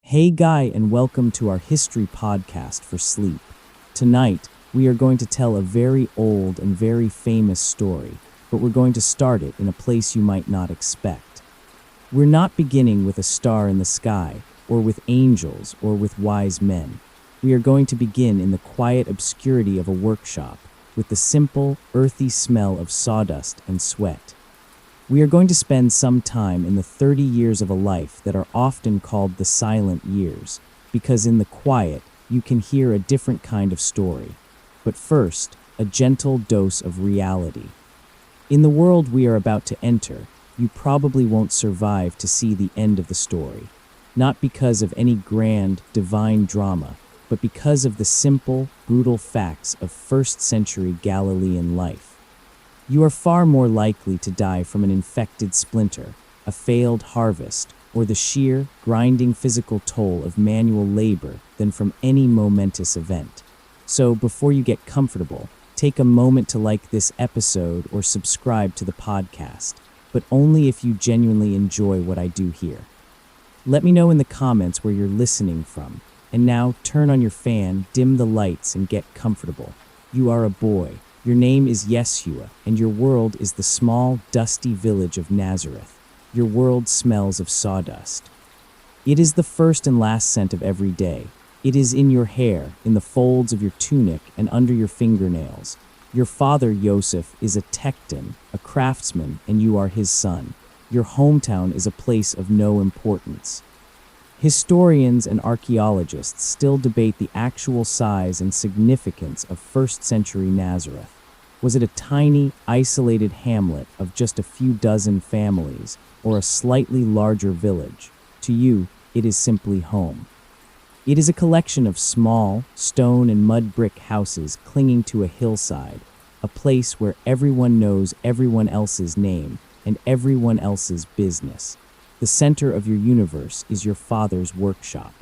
Hey Guy, and welcome to our history podcast for sleep. Tonight, we are going to tell a very old and very famous story, but we're going to start it in a place you might not expect. We're not beginning with a star in the sky, or with angels, or with wise men. We are going to begin in the quiet obscurity of a workshop, with the simple, earthy smell of sawdust and sweat. We are going to spend some time in the 30 years of a life that are often called the silent years, because in the quiet, you can hear a different kind of story. But first, a gentle dose of reality. In the world we are about to enter, you probably won't survive to see the end of the story, not because of any grand, divine drama, but because of the simple, brutal facts of first-century Galilean life. You are far more likely to die from an infected splinter, a failed harvest, or the sheer, grinding physical toll of manual labor than from any momentous event. So, before you get comfortable, take a moment to like this episode or subscribe to the podcast, but only if you genuinely enjoy what I do here. Let me know in the comments where you're listening from, and now turn on your fan, dim the lights, and get comfortable. You are a boy. Your name is Yeshua, and your world is the small, dusty village of Nazareth. Your world smells of sawdust. It is the first and last scent of every day. It is in your hair, in the folds of your tunic, and under your fingernails. Your father, Yosef, is a tekton, a craftsman, and you are his son. Your hometown is a place of no importance. Historians and archaeologists still debate the actual size and significance of first-century Nazareth. Was it a tiny, isolated hamlet of just a few dozen families, or a slightly larger village? To you, it is simply home. It is a collection of small, stone and mud brick houses clinging to a hillside, a place where everyone knows everyone else's name and everyone else's business. The center of your universe is your father's workshop.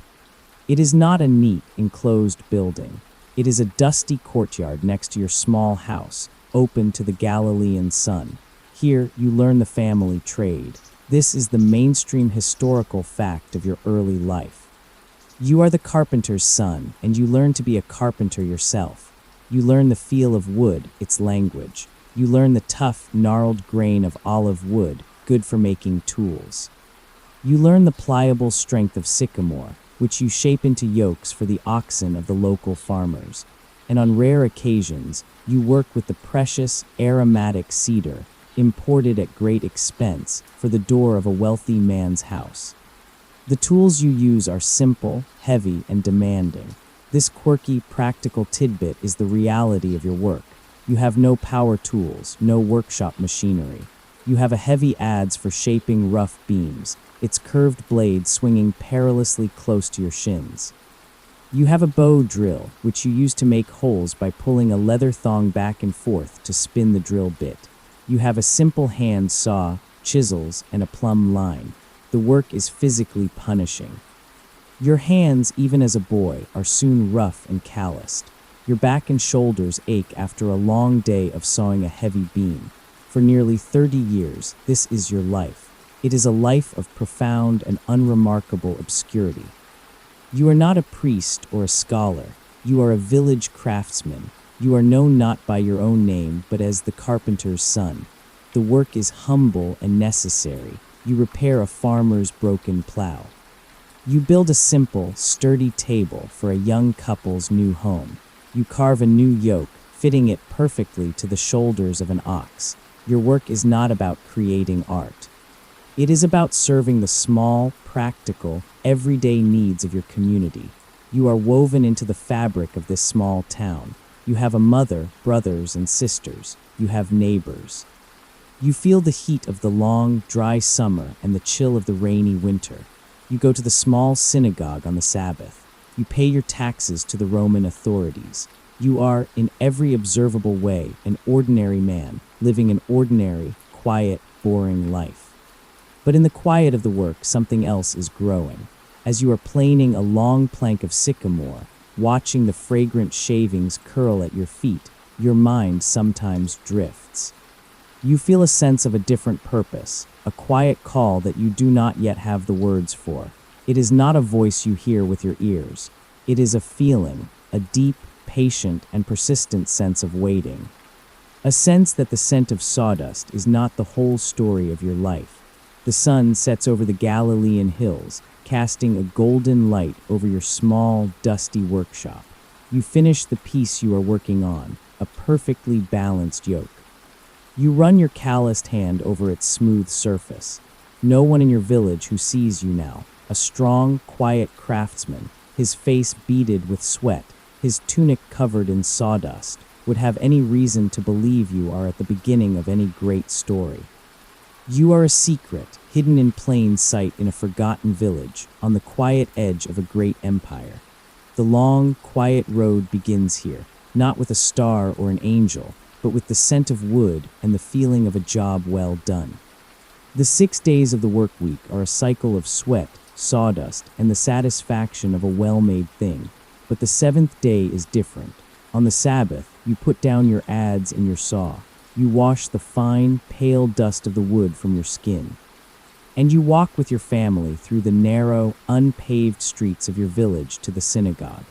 It is not a neat, enclosed building. It is a dusty courtyard next to your small house, open to the Galilean sun. Here, you learn the family trade. This is the mainstream historical fact of your early life. You are the carpenter's son, and you learn to be a carpenter yourself. You learn the feel of wood, its language. You learn the tough, gnarled grain of olive wood, good for making tools. You learn the pliable strength of sycamore, which you shape into yokes for the oxen of the local farmers. And on rare occasions, you work with the precious, aromatic cedar, imported at great expense, for the door of a wealthy man's house. The tools you use are simple, heavy, and demanding. This quirky, practical tidbit is the reality of your work. You have no power tools, no workshop machinery. You have a heavy adze for shaping rough beams, its curved blade swinging perilously close to your shins. You have a bow drill, which you use to make holes by pulling a leather thong back and forth to spin the drill bit. You have a simple hand saw, chisels, and a plumb line. The work is physically punishing. Your hands, even as a boy, are soon rough and calloused. Your back and shoulders ache after a long day of sawing a heavy beam. For nearly 30 years, this is your life. It is a life of profound and unremarkable obscurity. You are not a priest or a scholar. You are a village craftsman. You are known not by your own name, but as the carpenter's son. The work is humble and necessary. You repair a farmer's broken plow. You build a simple, sturdy table for a young couple's new home. You carve a new yoke, fitting it perfectly to the shoulders of an ox. Your work is not about creating art. It is about serving the small, practical, everyday needs of your community. You are woven into the fabric of this small town. You have a mother, brothers, and sisters. You have neighbors. You feel the heat of the long, dry summer and the chill of the rainy winter. You go to the small synagogue on the Sabbath. You pay your taxes to the Roman authorities. You are, in every observable way, an ordinary man, living an ordinary, quiet, boring life. But in the quiet of the work, something else is growing. As you are planing a long plank of sycamore, watching the fragrant shavings curl at your feet, your mind sometimes drifts. You feel a sense of a different purpose, a quiet call that you do not yet have the words for. It is not a voice you hear with your ears. It is a feeling, a deep, patient, and persistent sense of waiting. A sense that the scent of sawdust is not the whole story of your life. The sun sets over the Galilean hills, casting a golden light over your small, dusty workshop. You finish the piece you are working on, a perfectly balanced yoke. You run your calloused hand over its smooth surface. No one in your village who sees you now, a strong, quiet craftsman, his face beaded with sweat, his tunic covered in sawdust, would have any reason to believe you are at the beginning of any great story. You are a secret, hidden in plain sight in a forgotten village, on the quiet edge of a great empire. The long, quiet road begins here, not with a star or an angel, but with the scent of wood and the feeling of a job well done. The 6 days of the work week are a cycle of sweat, sawdust, and the satisfaction of a well-made thing, but the 7th day is different. On the Sabbath, you put down your adze and your saw. You wash the fine, pale dust of the wood from your skin. And you walk with your family through the narrow, unpaved streets of your village to the synagogue.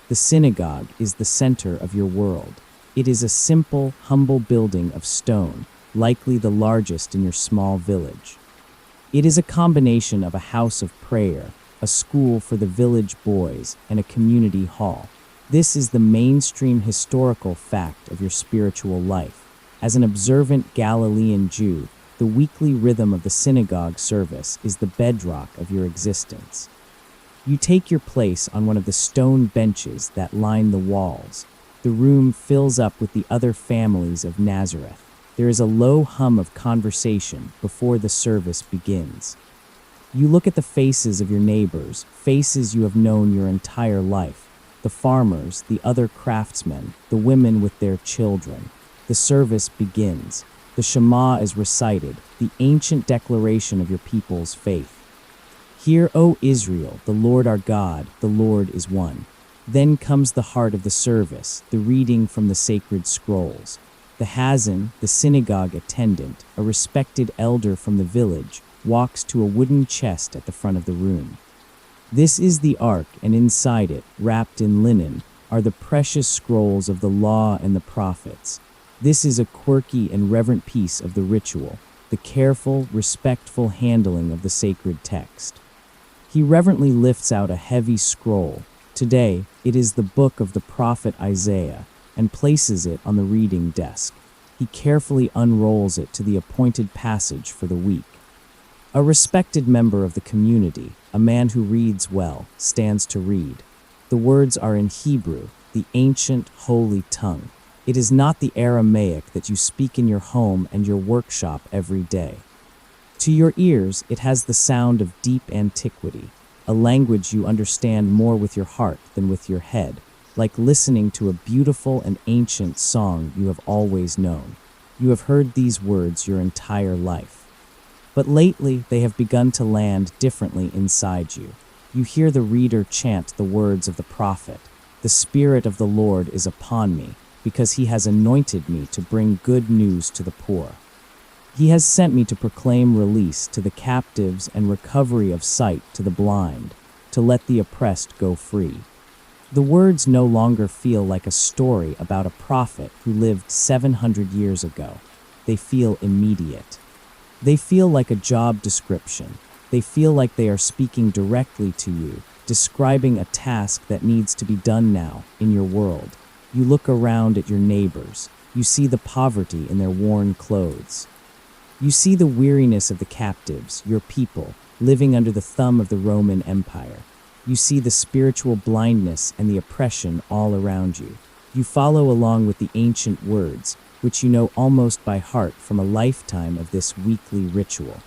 The synagogue is the center of your world. It is a simple, humble building of stone, likely the largest in your small village. It is a combination of a house of prayer, a school for the village boys, and a community hall. This is the mainstream historical fact of your spiritual life. As an observant Galilean Jew, the weekly rhythm of the synagogue service is the bedrock of your existence. You take your place on one of the stone benches that line the walls. The room fills up with the other families of Nazareth. There is a low hum of conversation before the service begins. You look at the faces of your neighbors, faces you have known your entire life. The farmers, the other craftsmen, the women with their children. The service begins. The Shema is recited, the ancient declaration of your people's faith. Hear, O Israel, the Lord our God, the Lord is one. Then comes the heart of the service, the reading from the sacred scrolls. The Hazan, the synagogue attendant, a respected elder from the village, walks to a wooden chest at the front of the room. This is the ark, and inside it, wrapped in linen, are the precious scrolls of the law and the prophets. This is a quirky and reverent piece of the ritual, the careful, respectful handling of the sacred text. He reverently lifts out a heavy scroll. Today, it is the book of the prophet Isaiah, and places it on the reading desk. He carefully unrolls it to the appointed passage for the week. A respected member of the community, a man who reads well, stands to read. The words are in Hebrew, the ancient, holy tongue. It is not the Aramaic that you speak in your home and your workshop every day. To your ears, it has the sound of deep antiquity, a language you understand more with your heart than with your head, like listening to a beautiful and ancient song you have always known. You have heard these words your entire life. But lately, they have begun to land differently inside you. You hear the reader chant the words of the prophet. The Spirit of the Lord is upon me, because he has anointed me to bring good news to the poor. He has sent me to proclaim release to the captives and recovery of sight to the blind, to let the oppressed go free. The words no longer feel like a story about a prophet who lived 700 years ago. They feel immediate. They feel like a job description. They feel like they are speaking directly to you, describing a task that needs to be done now in your world. You look around at your neighbors. You see the poverty in their worn clothes. You see the weariness of the captives, your people, living under the thumb of the Roman Empire. You see the spiritual blindness and the oppression all around you. You follow along with the ancient words, which you know almost by heart from a lifetime of this weekly ritual.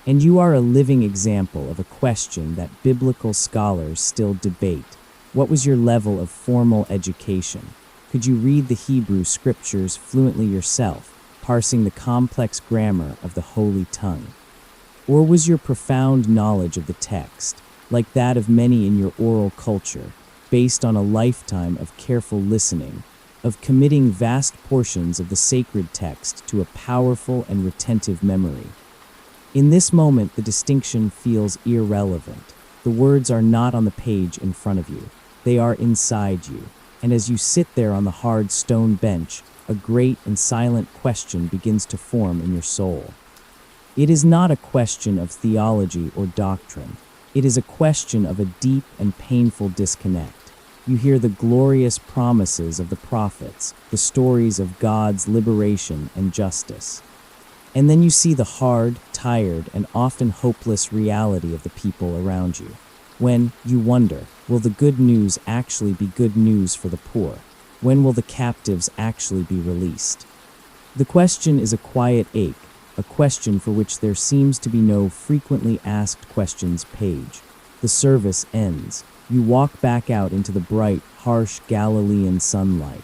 And you are a living example of a question that biblical scholars still debate. What was your level of formal education? Could you read the Hebrew scriptures fluently yourself, parsing the complex grammar of the Holy Tongue? Or was your profound knowledge of the text, like that of many in your oral culture, based on a lifetime of careful listening, of committing vast portions of the sacred text to a powerful and retentive memory? In this moment, the distinction feels irrelevant. The The words are not on the page in front of you. They are inside you. And as you sit there on the hard stone bench, a great and silent question begins to form in your soul. It is not a question of theology or doctrine. It is a question of a deep and painful disconnect. You hear the glorious promises of the prophets, the stories of God's liberation and justice. And then you see the hard, tired, and often hopeless reality of the people around you. When you wonder, will the good news actually be good news for the poor? When will the captives actually be released? The question is a quiet ache, a question for which there seems to be no frequently asked questions page. The service ends. You walk back out into the bright, harsh Galilean sunlight.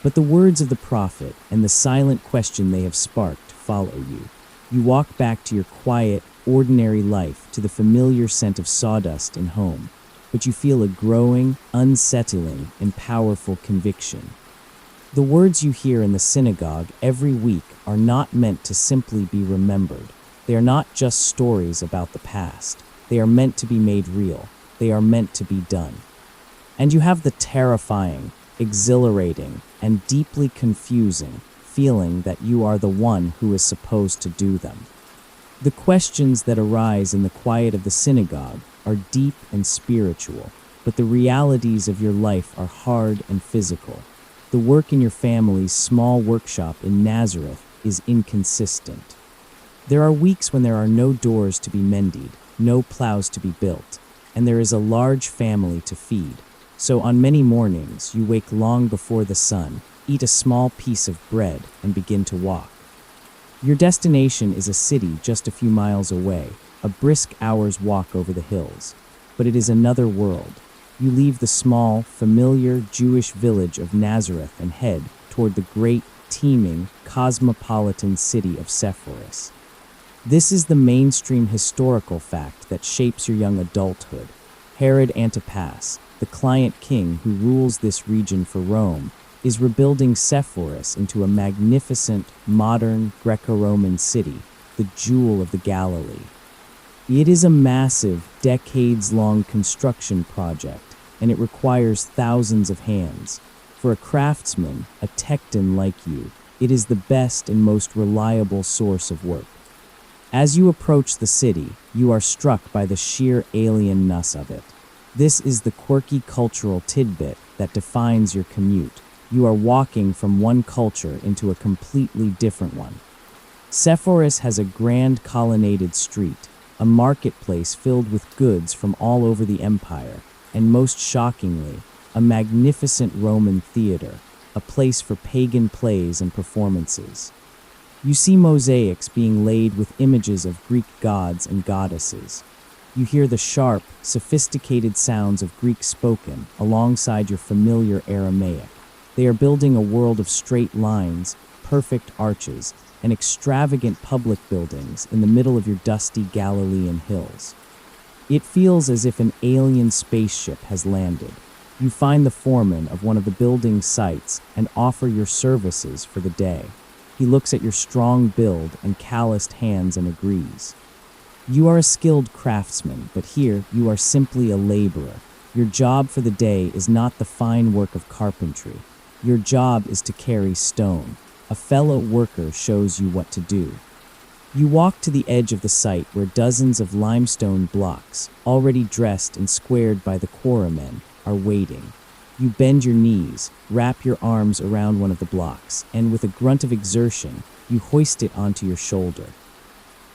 But the words of the prophet and the silent question they have sparked follow you. You walk back to your quiet, ordinary life, to the familiar scent of sawdust and home. But you feel a growing, unsettling, and powerful conviction. The words you hear in the synagogue every week are not meant to simply be remembered. They are not just stories about the past. They are meant to be made real. They are meant to be done. And you have the terrifying, exhilarating, and deeply confusing feeling that you are the one who is supposed to do them. The questions that arise in the quiet of the synagogue are deep and spiritual, but the realities of your life are hard and physical. The work in your family's small workshop in Nazareth is inconsistent. There are weeks when there are no doors to be mended, no plows to be built, and there is a large family to feed. So on many mornings, you wake long before the sun, eat a small piece of bread, and begin to walk. Your destination is a city just a few miles away, a brisk hour's walk over the hills. But it is another world. You leave the small, familiar Jewish village of Nazareth and head toward the great, teeming, cosmopolitan city of Sepphoris. This is the mainstream historical fact that shapes your young adulthood. Herod Antipas, the client king who rules this region for Rome, is rebuilding Sepphoris into a magnificent, modern, Greco-Roman city, the jewel of the Galilee. It is a massive, decades-long construction project, and it requires thousands of hands. For a craftsman, a tecton like you, it is the best and most reliable source of work. As you approach the city, you are struck by the sheer alienness of it. This is the quirky cultural tidbit that defines your commute. You are walking from one culture into a completely different one. Sepphoris has a grand colonnaded street, a marketplace filled with goods from all over the empire, and most shockingly, a magnificent Roman theater, a place for pagan plays and performances. You see mosaics being laid with images of Greek gods and goddesses. You hear the sharp, sophisticated sounds of Greek spoken alongside your familiar Aramaic. They are building a world of straight lines, perfect arches, and extravagant public buildings in the middle of your dusty Galilean hills. It feels as if an alien spaceship has landed. You find the foreman of one of the building sites and offer your services for the day. He looks at your strong build and calloused hands and agrees. You are a skilled craftsman, but here you are simply a laborer. Your job for the day is not the fine work of carpentry. Your job is to carry stone. A fellow worker shows you what to do. You walk to the edge of the site where dozens of limestone blocks, already dressed and squared by the quarrymen, are waiting. You bend your knees, wrap your arms around one of the blocks, and with a grunt of exertion, you hoist it onto your shoulder.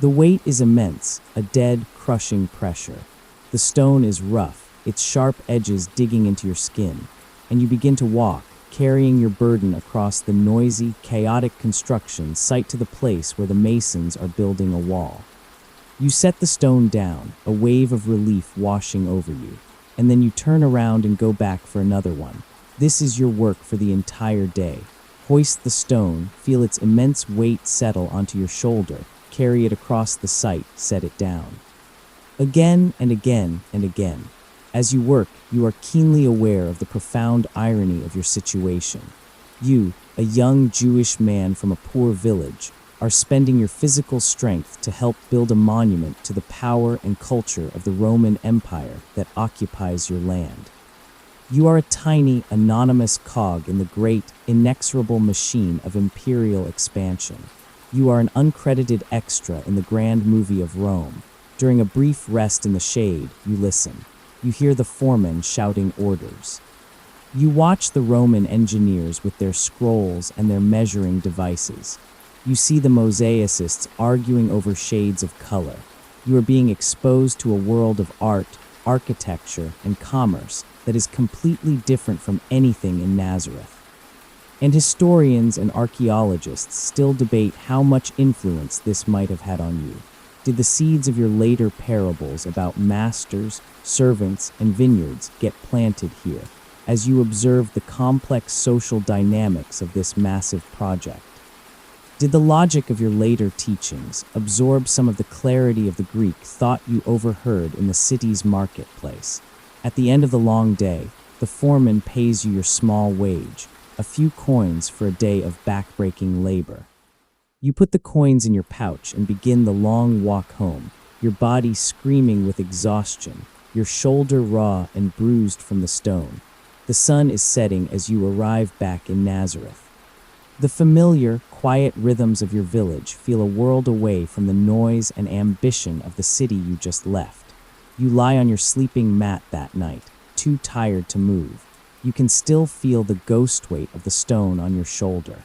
The weight is immense, a dead, crushing pressure. The stone is rough, its sharp edges digging into your skin, and you begin to walk, carrying your burden across the noisy, chaotic construction site to the place where the masons are building a wall. You set the stone down, a wave of relief washing over you, and then you turn around and go back for another one. This is your work for the entire day. Hoist the stone, feel its immense weight settle onto your shoulder, carry it across the site, set it down. Again and again and again. As you work, you are keenly aware of the profound irony of your situation. You, a young Jewish man from a poor village, are spending your physical strength to help build a monument to the power and culture of the Roman Empire that occupies your land. You are a tiny, anonymous cog in the great, inexorable machine of imperial expansion. You are an uncredited extra in the grand movie of Rome. During a brief rest in the shade, you listen. You hear the foreman shouting orders. You watch the Roman engineers with their scrolls and their measuring devices. You see the mosaicists arguing over shades of color. You are being exposed to a world of art, architecture, and commerce that is completely different from anything in Nazareth. And historians and archaeologists still debate how much influence this might have had on you. Did the seeds of your later parables about masters, servants, and vineyards get planted here, as you observed the complex social dynamics of this massive project? Did the logic of your later teachings absorb some of the clarity of the Greek thought you overheard in the city's marketplace? At the end of the long day, the foreman pays you your small wage, a few coins for a day of backbreaking labor. You put the coins in your pouch and begin the long walk home, your body screaming with exhaustion, your shoulder raw and bruised from the stone. The sun is setting as you arrive back in Nazareth. The familiar, quiet rhythms of your village feel a world away from the noise and ambition of the city you just left. You lie on your sleeping mat that night, too tired to move. You can still feel the ghost weight of the stone on your shoulder.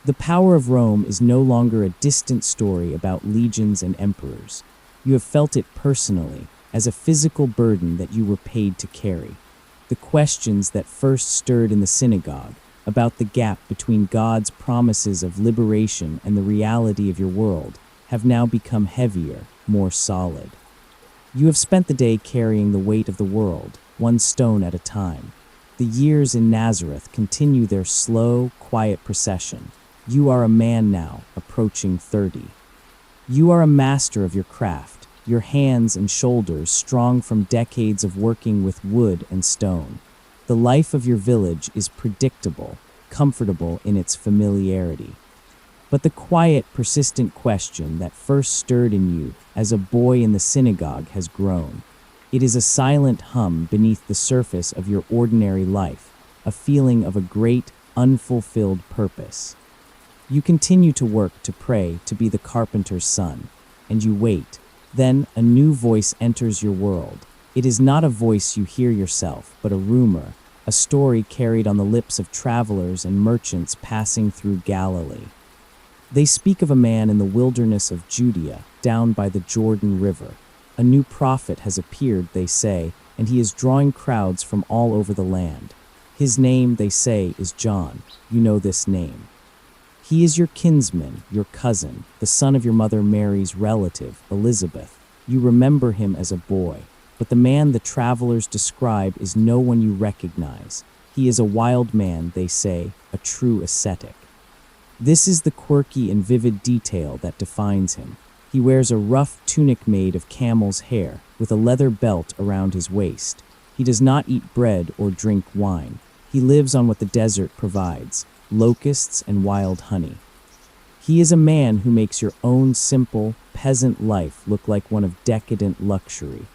The power of Rome is no longer a distant story about legions and emperors. You have felt it personally, as a physical burden that you were paid to carry. The questions that first stirred in the synagogue, about the gap between God's promises of liberation and the reality of your world, have now become heavier, more solid. You have spent the day carrying the weight of the world, one stone at a time. The years in Nazareth continue their slow, quiet procession. You are a man now, approaching 30. You are a master of your craft, your hands and shoulders strong from decades of working with wood and stone. The life of your village is predictable, comfortable in its familiarity. But the quiet, persistent question that first stirred in you as a boy in the synagogue has grown. It is a silent hum beneath the surface of your ordinary life, a feeling of a great, unfulfilled purpose. You continue to work, to pray, to be the carpenter's son, and you wait. Then a new voice enters your world. It is not a voice you hear yourself, but a rumor, a story carried on the lips of travelers and merchants passing through Galilee. They speak of a man in the wilderness of Judea, down by the Jordan River. A new prophet has appeared, they say, and he is drawing crowds from all over the land. His name, they say, is John. You know this name. He is your kinsman, your cousin, the son of your mother Mary's relative, Elizabeth. You remember him as a boy, but the man the travelers describe is no one you recognize. He is a wild man, they say, a true ascetic. This is the quirky and vivid detail that defines him. He wears a rough tunic made of camel's hair, with a leather belt around his waist. He does not eat bread or drink wine. He lives on what the desert provides, locusts and wild honey. He is a man who makes your own simple, peasant life look like one of decadent luxury.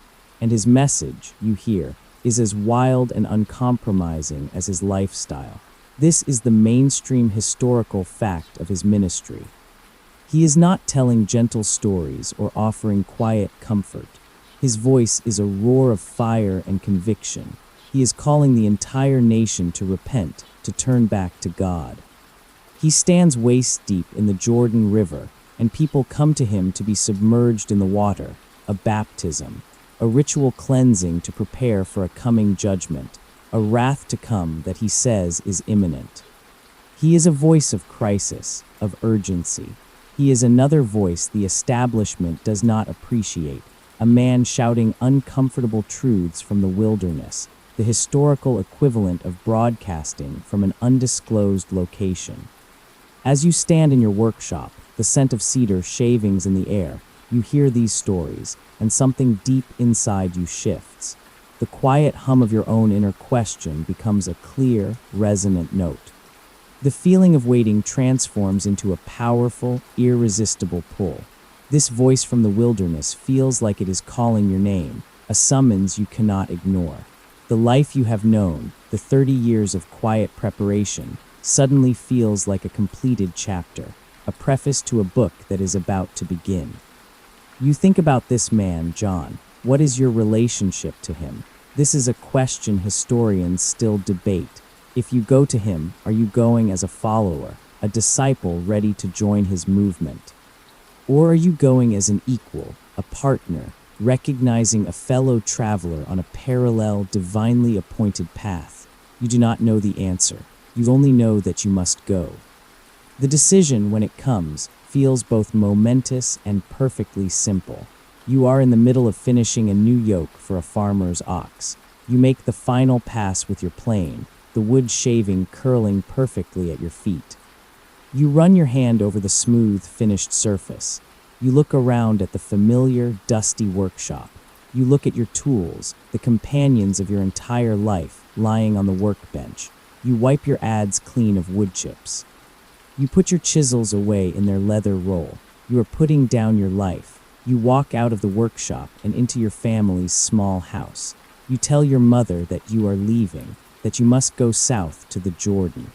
And his message, you hear, is as wild and uncompromising as his lifestyle. This is the mainstream historical fact of his ministry. He is not telling gentle stories or offering quiet comfort. His voice is a roar of fire and conviction. He is calling the entire nation to repent, to turn back to God. He stands waist-deep in the Jordan River, and people come to him to be submerged in the water, a baptism, a ritual cleansing to prepare for a coming judgment, a wrath to come that he says is imminent. He is a voice of crisis, of urgency. He is another voice the establishment does not appreciate, a man shouting uncomfortable truths from the wilderness, the historical equivalent of broadcasting from an undisclosed location. As you stand in your workshop, the scent of cedar shavings in the air, you hear these stories, and something deep inside you shifts. The quiet hum of your own inner question becomes a clear, resonant note. The feeling of waiting transforms into a powerful, irresistible pull. This voice from the wilderness feels like it is calling your name, a summons you cannot ignore. The life you have known, the 30 years of quiet preparation, suddenly feels like a completed chapter, a preface to a book that is about to begin. You think about this man, John. What is your relationship to him? This is a question historians still debate. If you go to him, are you going as a follower, a disciple ready to join his movement? Or are you going as an equal, a partner, recognizing a fellow traveler on a parallel, divinely appointed path? You do not know the answer. You only know that you must go. The decision, when it comes, feels both momentous and perfectly simple. You are in the middle of finishing a new yoke for a farmer's ox. You make the final pass with your plane, the wood shaving curling perfectly at your feet. You run your hand over the smooth, finished surface. You look around at the familiar, dusty workshop. You look at your tools, the companions of your entire life, lying on the workbench. You wipe your adze clean of wood chips. You put your chisels away in their leather roll. You are putting down your life. You walk out of the workshop and into your family's small house. You tell your mother that you are leaving, that you must go south to the Jordan.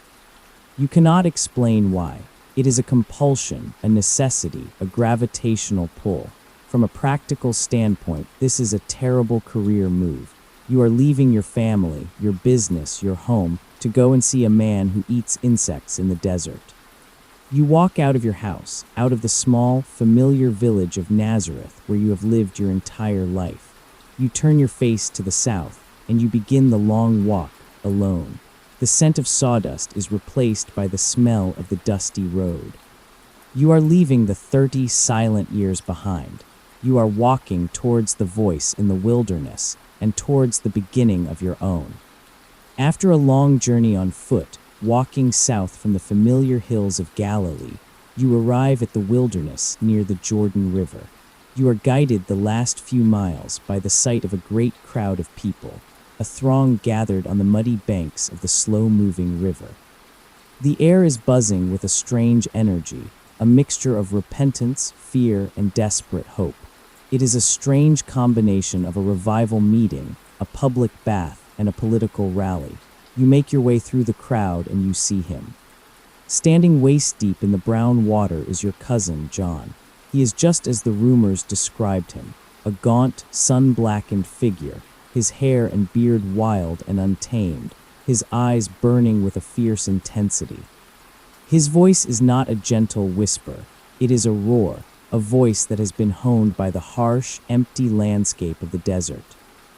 You cannot explain why. It is a compulsion, a necessity, a gravitational pull. From a practical standpoint, this is a terrible career move. You are leaving your family, your business, your home, to go and see a man who eats insects in the desert. You walk out of your house, out of the small, familiar village of Nazareth where you have lived your entire life. You turn your face to the south, and you begin the long walk, alone. The scent of sawdust is replaced by the smell of the dusty road. You are leaving the 30 silent years behind. You are walking towards the voice in the wilderness and towards the beginning of your own. After a long journey on foot, walking south from the familiar hills of Galilee, you arrive at the wilderness near the Jordan River. You are guided the last few miles by the sight of a great crowd of people, a throng gathered on the muddy banks of the slow-moving river. The air is buzzing with a strange energy, a mixture of repentance, fear, and desperate hope. It is a strange combination of a revival meeting, a public bath, and a political rally. You make your way through the crowd and you see him. Standing waist-deep in the brown water is your cousin, John. He is just as the rumors described him, a gaunt, sun-blackened figure, his hair and beard wild and untamed, his eyes burning with a fierce intensity. His voice is not a gentle whisper. It is a roar, a voice that has been honed by the harsh, empty landscape of the desert.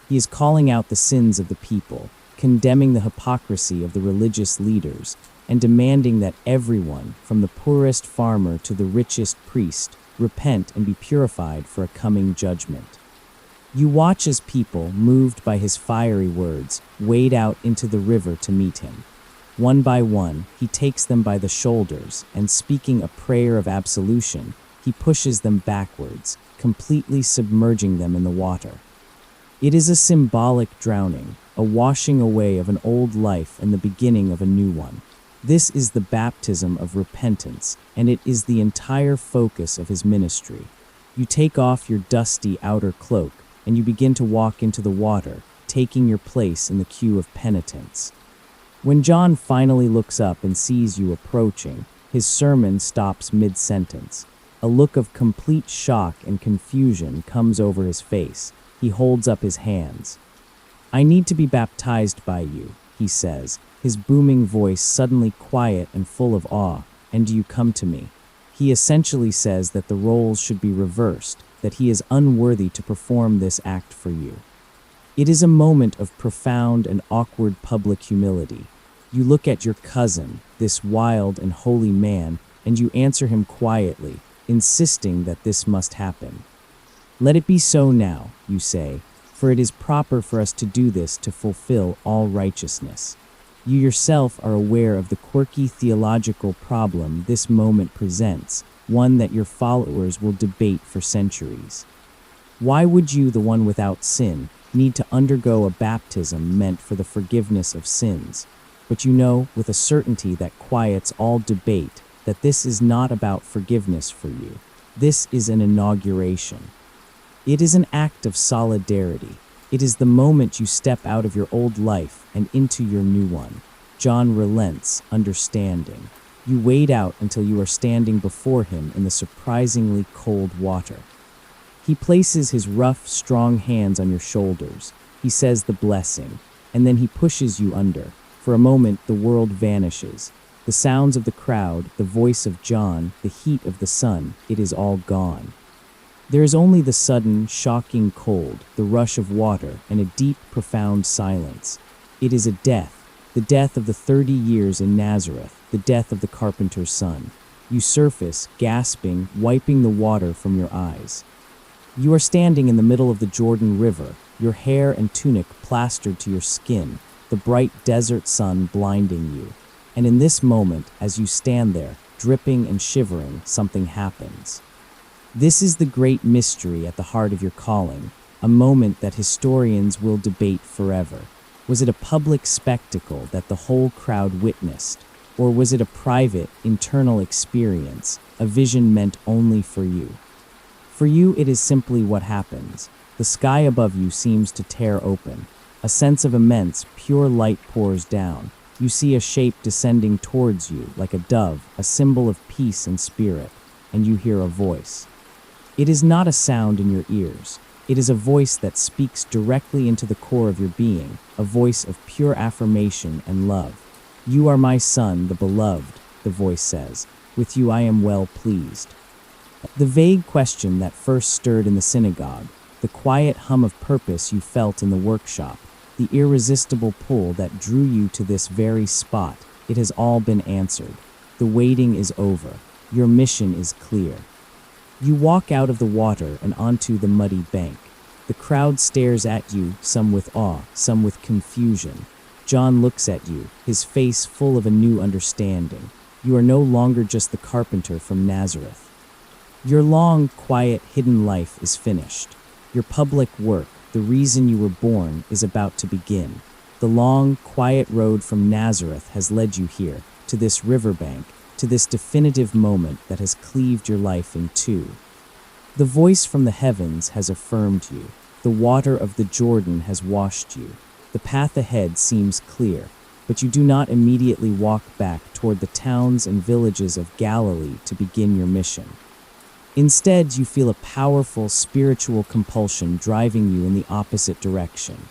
He is calling out the sins of the people, condemning the hypocrisy of the religious leaders, and demanding that everyone, from the poorest farmer to the richest priest, repent and be purified for a coming judgment. You watch as people, moved by his fiery words, wade out into the river to meet him. One by one, he takes them by the shoulders, and speaking a prayer of absolution, he pushes them backwards, completely submerging them in the water. It is a symbolic drowning, a washing away of an old life and the beginning of a new one. This is the baptism of repentance, and it is the entire focus of his ministry. You take off your dusty outer cloak, and you begin to walk into the water, taking your place in the queue of penitents. When John finally looks up and sees you approaching, his sermon stops mid-sentence. A look of complete shock and confusion comes over his face. He holds up his hands. "I need to be baptized by you," he says, his booming voice suddenly quiet and full of awe. "And do you come to me?" He essentially says that the roles should be reversed, that he is unworthy to perform this act for you. It is a moment of profound and awkward public humility. You look at your cousin, this wild and holy man, and you answer him quietly, insisting that this must happen. "Let it be so now," you say, "for it is proper for us to do this to fulfill all righteousness." You yourself are aware of the quirky theological problem this moment presents, one that your followers will debate for centuries. Why would you, the one without sin, need to undergo a baptism meant for the forgiveness of sins? but you know with a certainty that quiets all debate that this is not about forgiveness for you. This is an inauguration. It is an act of solidarity. It is the moment you step out of your old life and into your new one. John relents, understanding. You wade out until you are standing before him in the surprisingly cold water. He places his rough, strong hands on your shoulders. He says the blessing, and then he pushes you under. For a moment, the world vanishes. The sounds of the crowd, the voice of John, the heat of the sun, it is all gone. There is only the sudden, shocking cold, the rush of water, and a deep, profound silence. It is a death, the death of the 30 years in Nazareth, the death of the carpenter's son. You surface, gasping, wiping the water from your eyes. You are standing in the middle of the Jordan River, your hair and tunic plastered to your skin, the bright desert sun blinding you. And in this moment, as you stand there, dripping and shivering, something happens. This is the great mystery at the heart of your calling, a moment that historians will debate forever. Was it a public spectacle that the whole crowd witnessed, or was it a private, internal experience, a vision meant only for you? For you, it is simply what happens. The sky above you seems to tear open. A sense of immense, pure light pours down. You see a shape descending towards you, like a dove, a symbol of peace and spirit, and you hear a voice. It is not a sound in your ears. It is a voice that speaks directly into the core of your being, a voice of pure affirmation and love. You are my son, the beloved, the voice says. With you I am well pleased. The vague question that first stirred in the synagogue, the quiet hum of purpose you felt in the workshop, the irresistible pull that drew you to this very spot, it has all been answered. The waiting is over. Your mission is clear. You walk out of the water and onto the muddy bank. The crowd stares at you, some with awe, some with confusion. John looks at you, his face full of a new understanding. You are no longer just the carpenter from Nazareth. Your long, quiet, hidden life is finished. Your public work, the reason you were born, is about to begin. The long, quiet road from Nazareth has led you here, to this riverbank, to this definitive moment that has cleaved your life in two. The voice from the heavens has affirmed you. The water of the Jordan has washed you. The path ahead seems clear, but you do not immediately walk back toward the towns and villages of Galilee to begin your mission. Instead, you feel a powerful spiritual compulsion driving you in the opposite direction.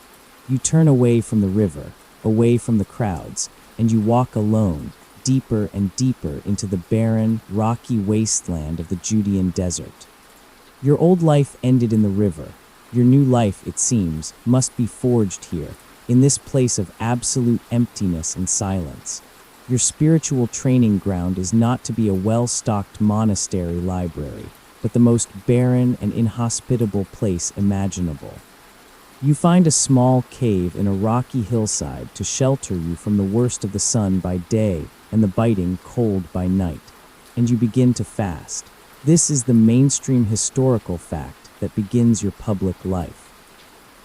You turn away from the river, away from the crowds, and you walk alone, deeper and deeper into the barren, rocky wasteland of the Judean desert. Your old life ended in the river. Your new life, it seems, must be forged here, in this place of absolute emptiness and silence. Your spiritual training ground is not to be a well-stocked monastery library, but the most barren and inhospitable place imaginable. You find a small cave in a rocky hillside to shelter you from the worst of the sun by day and the biting cold by night, and you begin to fast. This is the mainstream historical fact that begins your public life.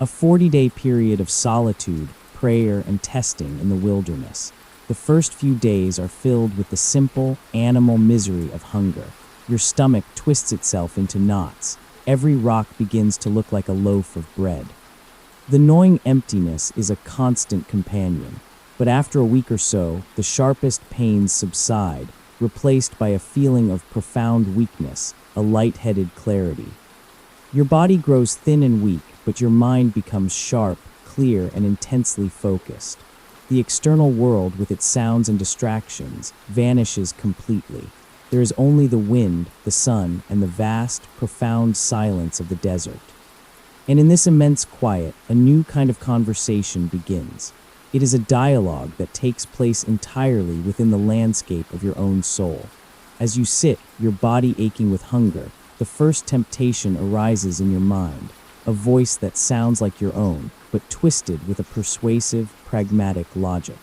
A 40-day period of solitude, prayer, and testing in the wilderness. The first few days are filled with the simple, animal misery of hunger. Your stomach twists itself into knots. Every rock begins to look like a loaf of bread. The gnawing emptiness is a constant companion, but after a week or so, the sharpest pains subside, replaced by a feeling of profound weakness, a light-headed clarity. Your body grows thin and weak, but your mind becomes sharp, clear, and intensely focused. The external world, with its sounds and distractions, vanishes completely. There is only the wind, the sun, and the vast, profound silence of the desert. And in this immense quiet, a new kind of conversation begins. It is a dialogue that takes place entirely within the landscape of your own soul. As you sit, your body aching with hunger, the first temptation arises in your mind, a voice that sounds like your own, but twisted with a persuasive, pragmatic logic.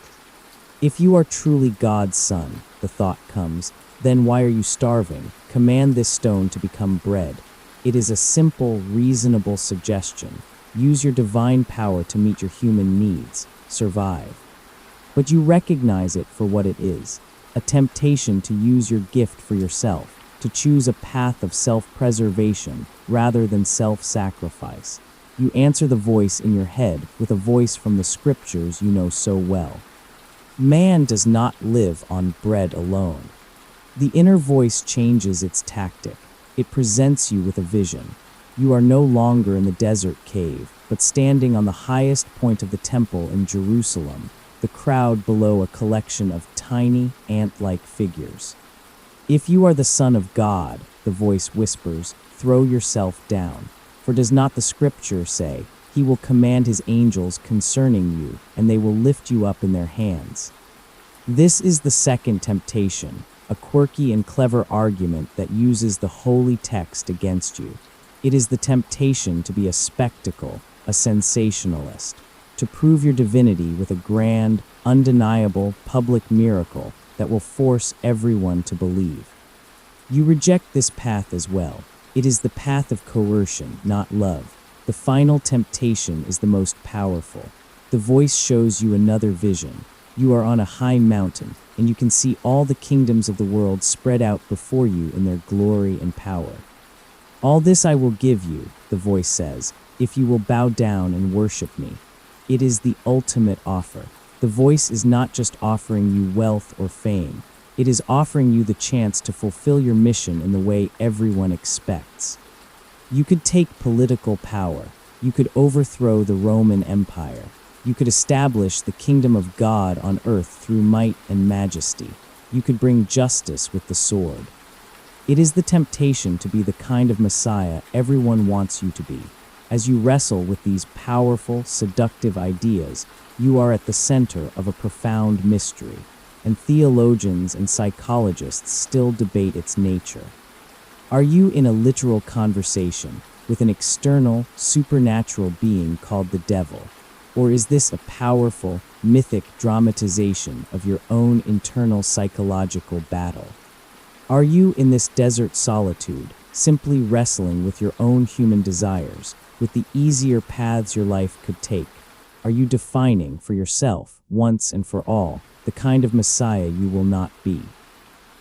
If you are truly God's son, the thought comes, then why are you starving? Command this stone to become bread. It is a simple, reasonable suggestion. Use your divine power to meet your human needs. Survive. but you recognize it for what it is, a temptation to use your gift for yourself, to choose a path of self-preservation rather than self-sacrifice. You answer the voice in your head with a voice from the scriptures you know so well. Man does not live on bread alone. The inner voice changes its tactic. It presents you with a vision. You are no longer in the desert cave, but standing on the highest point of the temple in Jerusalem, the crowd below a collection of tiny, ant-like figures. If you are the Son of God, the voice whispers, throw yourself down. For does not the scripture say, he will command his angels concerning you, and they will lift you up in their hands? This is the second temptation, a quirky and clever argument that uses the holy text against you. It is the temptation to be a spectacle, a sensationalist, to prove your divinity with a grand, undeniable, public miracle that will force everyone to believe. You reject this path as well. It is the path of coercion, not love. The final temptation is the most powerful. The voice shows you another vision. You are on a high mountain, and you can see all the kingdoms of the world spread out before you in their glory and power. All this I will give you, the voice says, if you will bow down and worship me. It is the ultimate offer. The voice is not just offering you wealth or fame. It is offering you the chance to fulfill your mission in the way everyone expects. You could take political power. You could overthrow the Roman Empire. You could establish the kingdom of God on earth through might and majesty. You could bring justice with the sword. It is the temptation to be the kind of Messiah everyone wants you to be. As you wrestle with these powerful, seductive ideas, you are at the center of a profound mystery, and theologians and psychologists still debate its nature. Are you in a literal conversation with an external, supernatural being called the devil? Or is this a powerful, mythic dramatization of your own internal psychological battle? Are you in this desert solitude, simply wrestling with your own human desires, with the easier paths your life could take? Are you defining for yourself, once and for all, the kind of Messiah you will not be?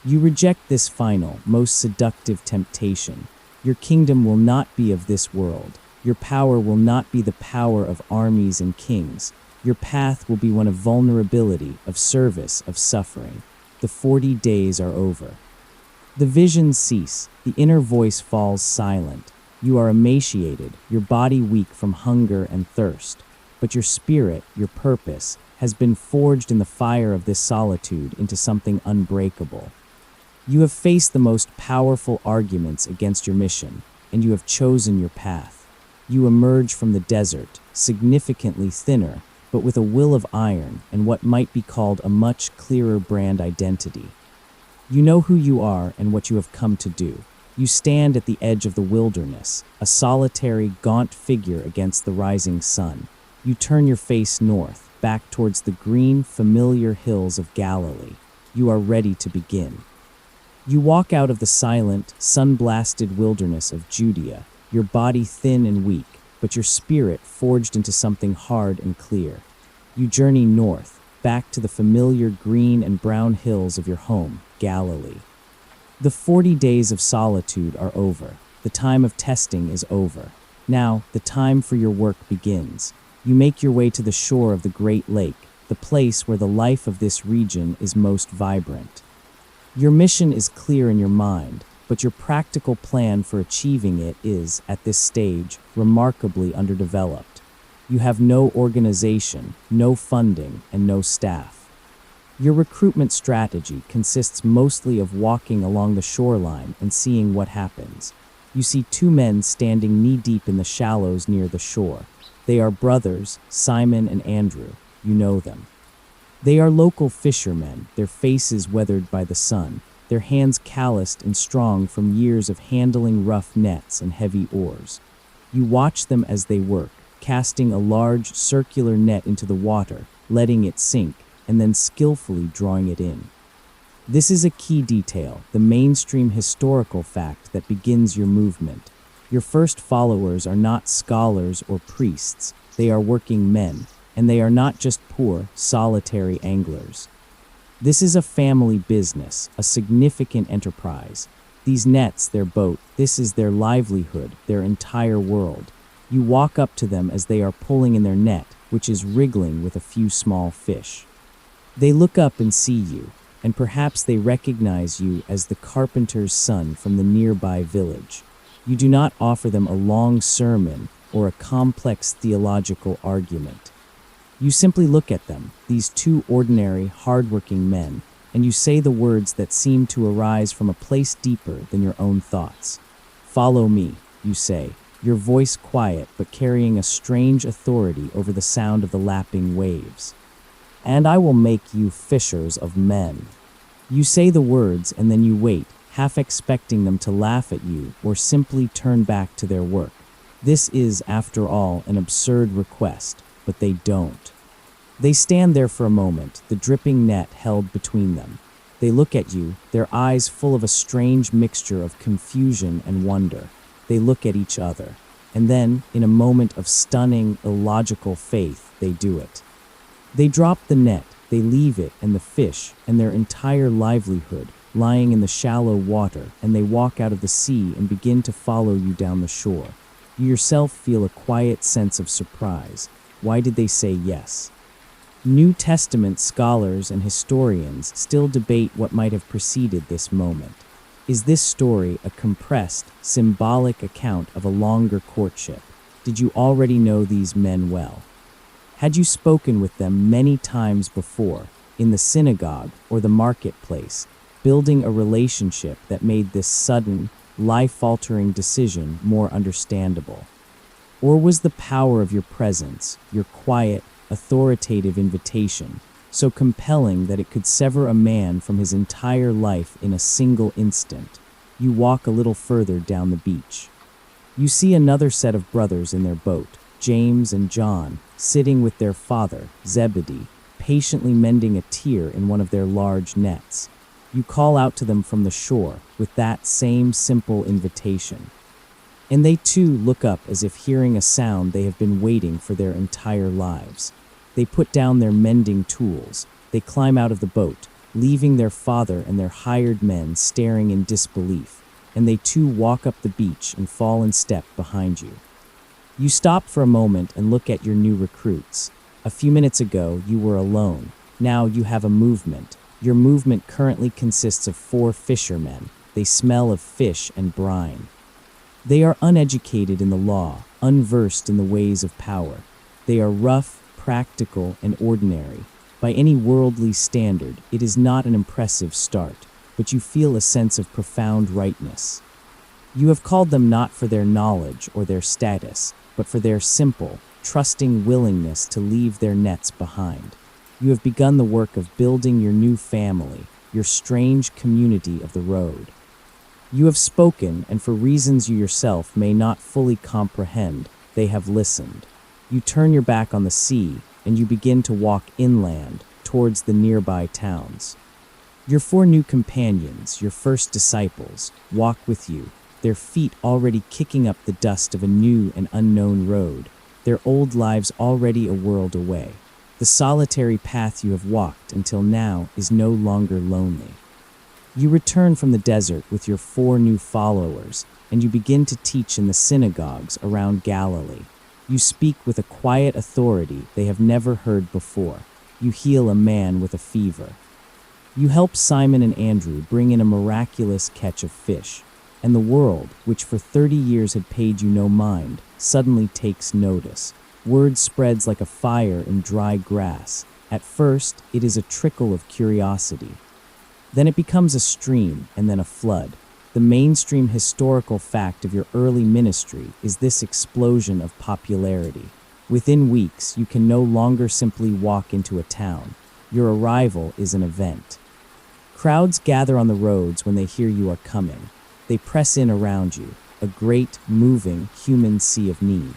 You reject this final, most seductive temptation. Your kingdom will not be of this world. Your power will not be the power of armies and kings. Your path will be one of vulnerability, of service, of suffering. The 40 days are over. The visions cease. The inner voice falls silent. You are emaciated, your body weak from hunger and thirst. But your spirit, your purpose, has been forged in the fire of this solitude into something unbreakable. You have faced the most powerful arguments against your mission, and you have chosen your path. You emerge from the desert, significantly thinner, but with a will of iron and what might be called a much clearer brand identity. You know who you are and what you have come to do. You stand at the edge of the wilderness, a solitary, gaunt figure against the rising sun. You turn your face north, back towards the green, familiar hills of Galilee. You are ready to begin. You walk out of the silent, sun-blasted wilderness of Judea, your body thin and weak, but your spirit forged into something hard and clear. You journey north, back to the familiar green and brown hills of your home, Galilee. The 40 days of solitude are over. The time of testing is over. Now, the time for your work begins. You make your way to the shore of the Great Lake, the place where the life of this region is most vibrant. Your mission is clear in your mind, but your practical plan for achieving it is, at this stage, remarkably underdeveloped. You have no organization, no funding, and no staff. Your recruitment strategy consists mostly of walking along the shoreline and seeing what happens. You see two men standing knee-deep in the shallows near the shore. They are brothers, Simon and Andrew. You know them. They are local fishermen, their faces weathered by the sun, their hands calloused and strong from years of handling rough nets and heavy oars. You watch them as they work, casting a large circular net into the water, letting it sink, and then skillfully drawing it in. This is a key detail, the mainstream historical fact that begins your movement. Your first followers are not scholars or priests, they are working men, and they are not just poor, solitary anglers. This is a family business, a significant enterprise. These nets, their boat, this is their livelihood, their entire world. You walk up to them as they are pulling in their net, which is wriggling with a few small fish. They look up and see you, and perhaps they recognize you as the carpenter's son from the nearby village. You do not offer them a long sermon or a complex theological argument. You simply look at them, these two ordinary, hardworking men, and you say the words that seem to arise from a place deeper than your own thoughts. "Follow me," you say, your voice quiet but carrying a strange authority over the sound of the lapping waves. "And I will make you fishers of men." You say the words and then you wait, half expecting them to laugh at you or simply turn back to their work. This is, after all, an absurd request, but they don't. They stand there for a moment, the dripping net held between them. They look at you, their eyes full of a strange mixture of confusion and wonder. They look at each other, and then, in a moment of stunning, illogical faith, they do it. They drop the net, they leave it and the fish and their entire livelihood lying in the shallow water, and they walk out of the sea and begin to follow you down the shore. You yourself feel a quiet sense of surprise. Why did they say yes? New Testament scholars and historians still debate what might have preceded this moment. Is this story a compressed, symbolic account of a longer courtship? Did you already know these men well? Had you spoken with them many times before, in the synagogue or the marketplace, building a relationship that made this sudden, life-altering decision more understandable? Or was the power of your presence, your quiet, authoritative invitation, so compelling that it could sever a man from his entire life in a single instant? You walk a little further down the beach. You see another set of brothers in their boat, James and John, sitting with their father, Zebedee, patiently mending a tear in one of their large nets. You call out to them from the shore with that same simple invitation. And they too look up as if hearing a sound they have been waiting for their entire lives. They put down their mending tools. They climb out of the boat, leaving their father and their hired men staring in disbelief, and they too walk up the beach and fall in step behind you. You stop for a moment and look at your new recruits. A few minutes ago, you were alone. Now you have a movement. Your movement currently consists of 4 fishermen. They smell of fish and brine. They are uneducated in the law, unversed in the ways of power. They are rough, practical, and ordinary. By any worldly standard, it is not an impressive start, but you feel a sense of profound rightness. You have called them not for their knowledge or their status, but for their simple, trusting willingness to leave their nets behind. You have begun the work of building your new family, your strange community of the road. You have spoken, and for reasons you yourself may not fully comprehend, they have listened. You turn your back on the sea, and you begin to walk inland, towards the nearby towns. Your 4 new companions, your first disciples, walk with you, their feet already kicking up the dust of a new and unknown road, their old lives already a world away. The solitary path you have walked until now is no longer lonely. You return from the desert with your 4 new followers, and you begin to teach in the synagogues around Galilee. You speak with a quiet authority they have never heard before. You heal a man with a fever. You help Simon and Andrew bring in a miraculous catch of fish, and the world, which for 30 years had paid you no mind, suddenly takes notice. Word spreads like a fire in dry grass. At first, it is a trickle of curiosity. Then it becomes a stream, and then a flood. The mainstream historical fact of your early ministry is this explosion of popularity. Within weeks, you can no longer simply walk into a town. Your arrival is an event. Crowds gather on the roads when they hear you are coming. They press in around you, a great, moving, human sea of need.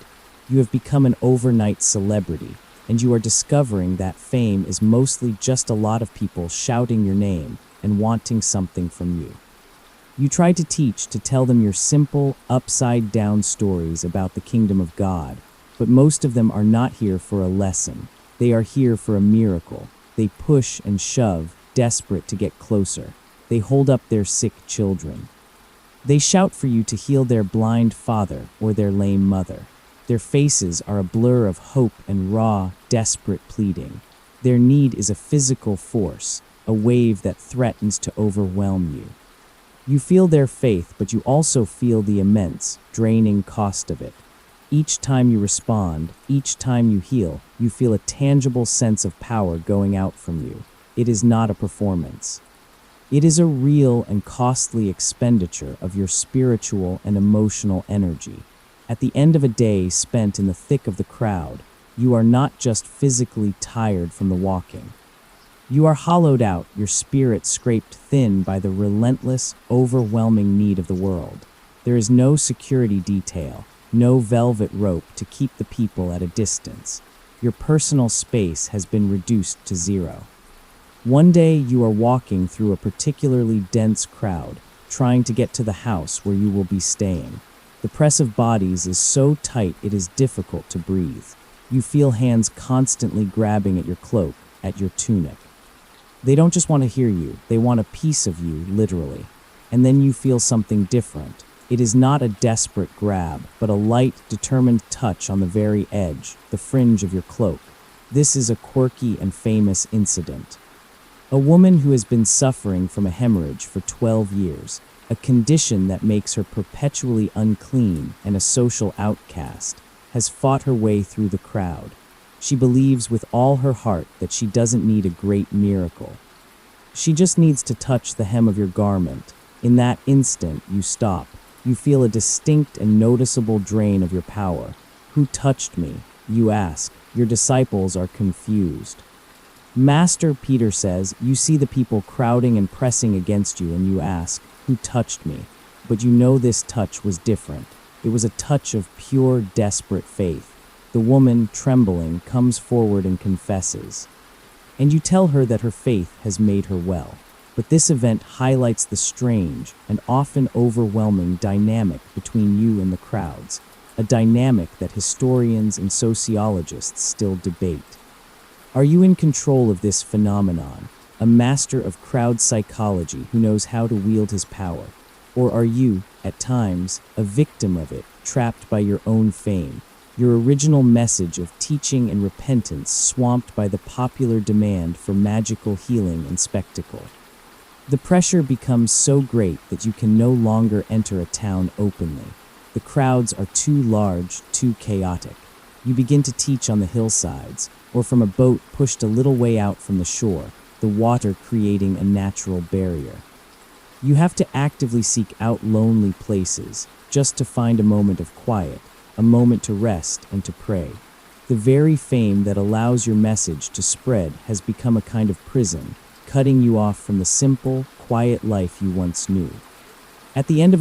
You have become an overnight celebrity, and you are discovering that fame is mostly just a lot of people shouting your name and wanting something from you. You try to teach, to tell them your simple, upside-down stories about the kingdom of God, but most of them are not here for a lesson. They are here for a miracle. They push and shove, desperate to get closer. They hold up their sick children. They shout for you to heal their blind father or their lame mother. Their faces are a blur of hope and raw, desperate pleading. Their need is a physical force, a wave that threatens to overwhelm you. You feel their faith, but you also feel the immense, draining cost of it. Each time you respond, each time you heal, you feel a tangible sense of power going out from you. It is not a performance. It is a real and costly expenditure of your spiritual and emotional energy. At the end of a day spent in the thick of the crowd, you are not just physically tired from the walking. You are hollowed out, your spirit scraped thin by the relentless, overwhelming need of the world. There is no security detail, no velvet rope to keep the people at a distance. Your personal space has been reduced to zero. One day you are walking through a particularly dense crowd, trying to get to the house where you will be staying. The press of bodies is so tight it is difficult to breathe. You feel hands constantly grabbing at your cloak, at your tunic. They don't just want to hear you, they want a piece of you, literally. And then you feel something different. It is not a desperate grab, but a light, determined touch on the very edge, the fringe of your cloak. This is a quirky and famous incident. A woman who has been suffering from a hemorrhage for 12 years, a condition that makes her perpetually unclean and a social outcast, has fought her way through the crowd. She believes with all her heart that she doesn't need a great miracle. She just needs to touch the hem of your garment. In that instant, you stop. You feel a distinct and noticeable drain of your power. Who touched me? You ask. Your disciples are confused. Master, Peter says, you see the people crowding and pressing against you, and you ask, who touched me? But you know this touch was different. It was a touch of pure, desperate faith. The woman, trembling, comes forward and confesses. And you tell her that her faith has made her well. But this event highlights the strange and often overwhelming dynamic between you and the crowds, a dynamic that historians and sociologists still debate. Are you in control of this phenomenon, a master of crowd psychology who knows how to wield his power? Or are you, at times, a victim of it, trapped by your own fame, your original message of teaching and repentance swamped by the popular demand for magical healing and spectacle? The pressure becomes so great that you can no longer enter a town openly. The crowds are too large, too chaotic. You begin to teach on the hillsides, or from a boat pushed a little way out from the shore, the water creating a natural barrier. You have to actively seek out lonely places, just to find a moment of quiet, a moment to rest and to pray. The very fame that allows your message to spread has become a kind of prison, cutting you off from the simple, quiet life you once knew. At the end of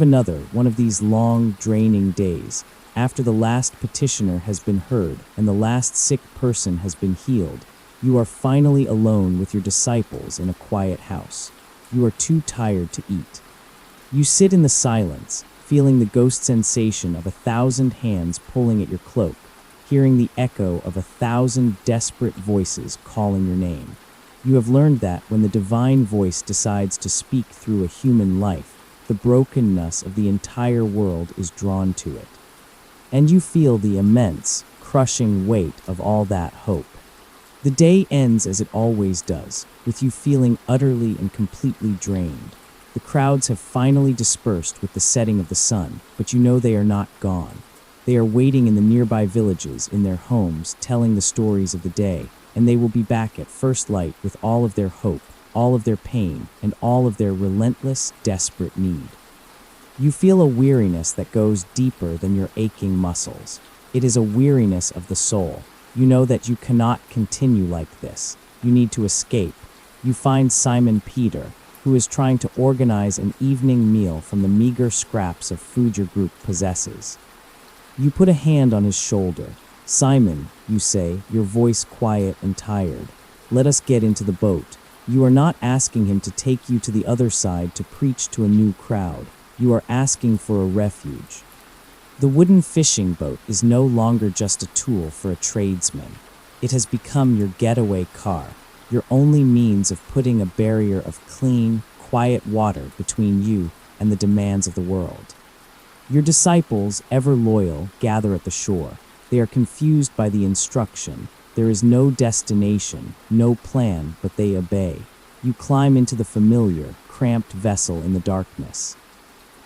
one of these long, draining days, after the last petitioner has been heard and the last sick person has been healed, you are finally alone with your disciples in a quiet house. You are too tired to eat. You sit in the silence, feeling the ghost sensation of 1,000 hands pulling at your cloak, hearing the echo of 1,000 desperate voices calling your name. You have learned that when the divine voice decides to speak through a human life, the brokenness of the entire world is drawn to it. And you feel the immense, crushing weight of all that hope. The day ends as it always does, with you feeling utterly and completely drained. The crowds have finally dispersed with the setting of the sun, but you know they are not gone. They are waiting in the nearby villages, in their homes, telling the stories of the day, and they will be back at first light with all of their hope, all of their pain, and all of their relentless, desperate need. You feel a weariness that goes deeper than your aching muscles. It is a weariness of the soul. You know that you cannot continue like this. You need to escape. You find Simon Peter, who is trying to organize an evening meal from the meager scraps of food your group possesses. You put a hand on his shoulder. Simon, you say, your voice quiet and tired, let us get into the boat. You are not asking him to take you to the other side to preach to a new crowd. You are asking for a refuge. The wooden fishing boat is no longer just a tool for a tradesman. It has become your getaway car, your only means of putting a barrier of clean, quiet water between you and the demands of the world. Your disciples, ever loyal, gather at the shore. They are confused by the instruction. There is no destination, no plan, but they obey. You climb into the familiar, cramped vessel in the darkness.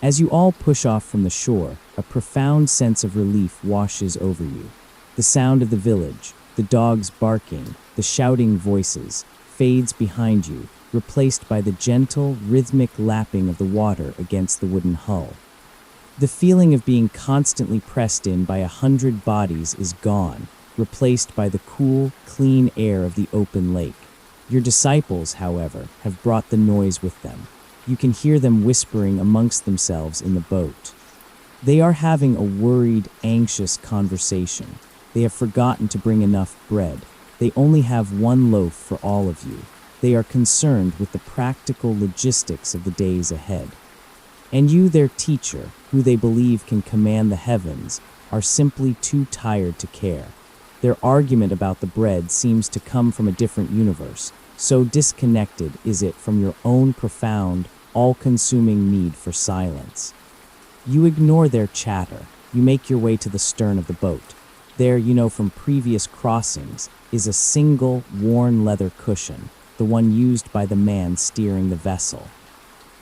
As you all push off from the shore, a profound sense of relief washes over you. The sound of the village, the dogs barking, the shouting voices, fades behind you, replaced by the gentle, rhythmic lapping of the water against the wooden hull. The feeling of being constantly pressed in by 100 bodies is gone, replaced by the cool, clean air of the open lake. Your disciples, however, have brought the noise with them. You can hear them whispering amongst themselves in the boat. They are having a worried, anxious conversation. They have forgotten to bring enough bread. They only have one loaf for all of you. They are concerned with the practical logistics of the days ahead. And you, their teacher, who they believe can command the heavens, are simply too tired to care. Their argument about the bread seems to come from a different universe. So disconnected is it from your own profound, all-consuming need for silence. You ignore their chatter. You make your way to the stern of the boat. There, you know from previous crossings, is a single, worn leather cushion, the one used by the man steering the vessel.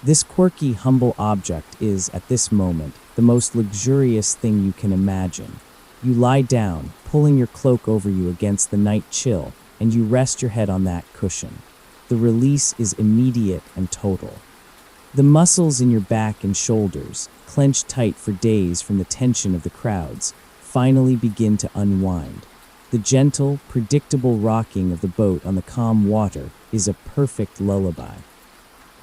This quirky, humble object is, at this moment, the most luxurious thing you can imagine. You lie down, pulling your cloak over you against the night chill, and you rest your head on that cushion. The release is immediate and total. The muscles in your back and shoulders, clenched tight for days from the tension of the crowds, finally begin to unwind. The gentle, predictable rocking of the boat on the calm water is a perfect lullaby.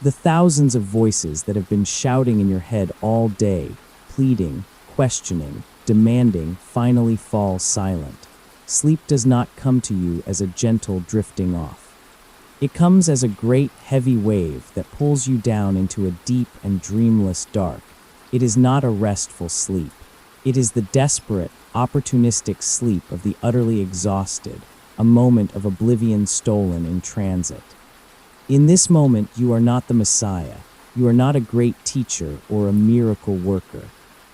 The thousands of voices that have been shouting in your head all day, pleading, questioning, demanding, finally fall silent. Sleep does not come to you as a gentle drifting off. It comes as a great, heavy wave that pulls you down into a deep and dreamless dark. It is not a restful sleep. It is the desperate, opportunistic sleep of the utterly exhausted, a moment of oblivion stolen in transit. In this moment, you are not the Messiah. You are not a great teacher or a miracle worker.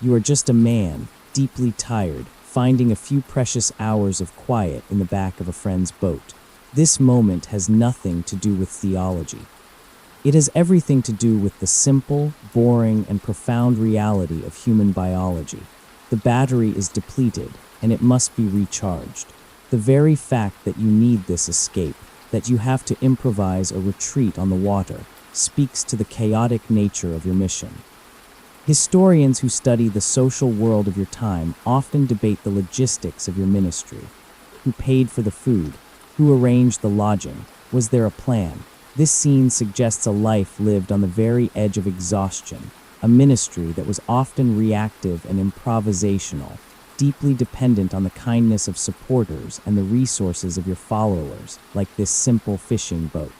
You are just a man, deeply tired, finding a few precious hours of quiet in the back of a friend's boat. This moment has nothing to do with theology. It has everything to do with the simple, boring, and profound reality of human biology. The battery is depleted, and it must be recharged. The very fact that you need this escape, that you have to improvise a retreat on the water, speaks to the chaotic nature of your mission. Historians who study the social world of your time often debate the logistics of your ministry. Who paid for the food? Who arranged the lodging? Was there a plan? This scene suggests a life lived on the very edge of exhaustion, a ministry that was often reactive and improvisational, deeply dependent on the kindness of supporters and the resources of your followers, like this simple fishing boat.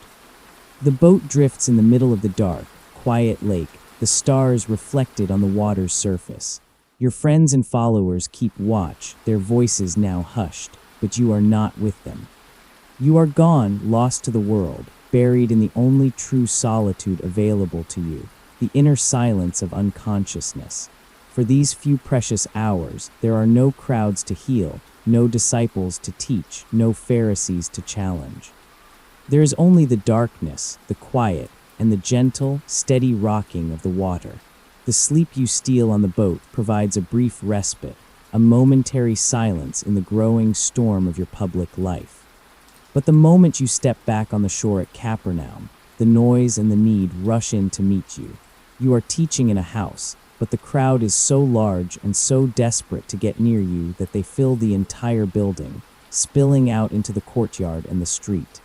The boat drifts in the middle of the dark, quiet lake, the stars reflected on the water's surface. Your friends and followers keep watch, their voices now hushed, but you are not with them. You are gone, lost to the world, buried in the only true solitude available to you, the inner silence of unconsciousness. For these few precious hours, there are no crowds to heal, no disciples to teach, no Pharisees to challenge. There is only the darkness, the quiet, and the gentle, steady rocking of the water. The sleep you steal on the boat provides a brief respite, a momentary silence in the growing storm of your public life. But the moment you step back on the shore at Capernaum, the noise and the need rush in to meet you. You are teaching in a house, but the crowd is so large and so desperate to get near you that they fill the entire building, spilling out into the courtyard and the street.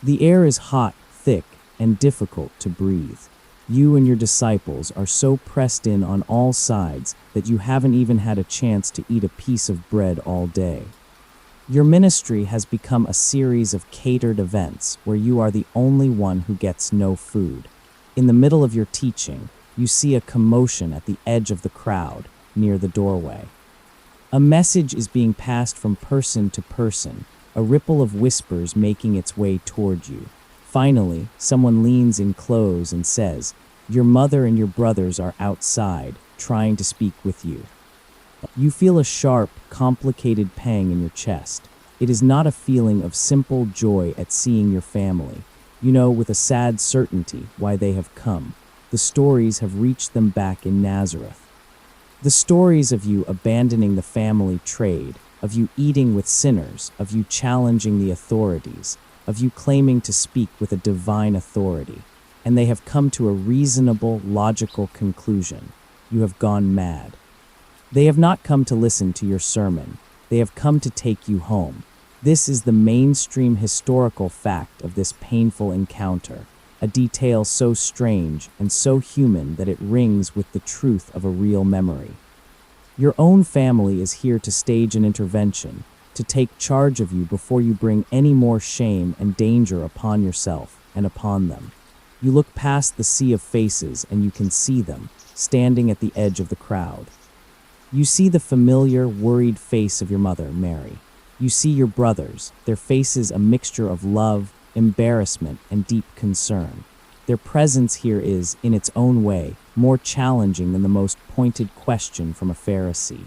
The air is hot, thick, and difficult to breathe. You and your disciples are so pressed in on all sides that you haven't even had a chance to eat a piece of bread all day. Your ministry has become a series of catered events where you are the only one who gets no food. In the middle of your teaching, you see a commotion at the edge of the crowd, near the doorway. A message is being passed from person to person, a ripple of whispers making its way toward you. Finally, someone leans in close and says, "Your mother and your brothers are outside, trying to speak with you." You feel a sharp, complicated pang in your chest. It is not a feeling of simple joy at seeing your family. You know with a sad certainty why they have come. The stories have reached them back in Nazareth. The stories of you abandoning the family trade, of you eating with sinners, of you challenging the authorities, of you claiming to speak with a divine authority. And they have come to a reasonable, logical conclusion. You have gone mad. They have not come to listen to your sermon. They have come to take you home. This is the mainstream historical fact of this painful encounter, a detail so strange and so human that it rings with the truth of a real memory. Your own family is here to stage an intervention, to take charge of you before you bring any more shame and danger upon yourself and upon them. You look past the sea of faces and you can see them, standing at the edge of the crowd. You see the familiar, worried face of your mother, Mary. You see your brothers, their faces a mixture of love, embarrassment, and deep concern. Their presence here is, in its own way, more challenging than the most pointed question from a Pharisee.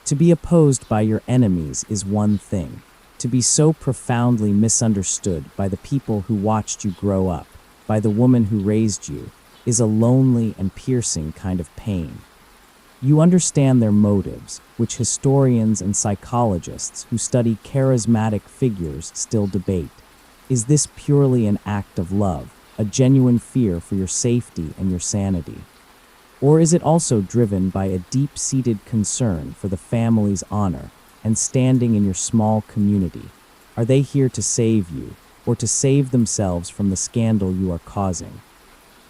To be opposed by your enemies is one thing. To be so profoundly misunderstood by the people who watched you grow up, by the woman who raised you, is a lonely and piercing kind of pain. You understand their motives, which historians and psychologists who study charismatic figures still debate. Is this purely an act of love, a genuine fear for your safety and your sanity? Or is it also driven by a deep-seated concern for the family's honor and standing in your small community? Are they here to save you, or to save themselves from the scandal you are causing?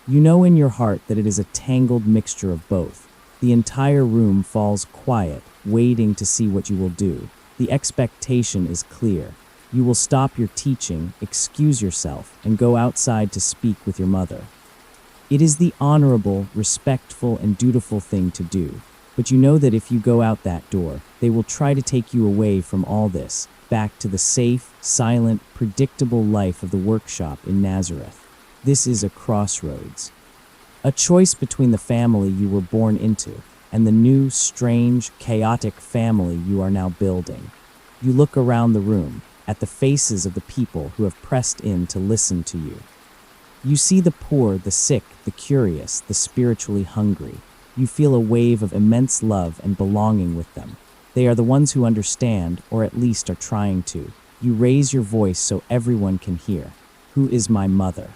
You know in your heart that it is a tangled mixture of both. The entire room falls quiet, waiting to see what you will do. The expectation is clear. You will stop your teaching, excuse yourself, and go outside to speak with your mother. It is the honorable, respectful, and dutiful thing to do. But you know that if you go out that door, they will try to take you away from all this, back to the safe, silent, predictable life of the workshop in Nazareth. This is a crossroads. A choice between the family you were born into and the new, strange, chaotic family you are now building. You look around the room, at the faces of the people who have pressed in to listen to you. You see the poor, the sick, the curious, the spiritually hungry. You feel a wave of immense love and belonging with them. They are the ones who understand, or at least are trying to. You raise your voice so everyone can hear. Who is my mother?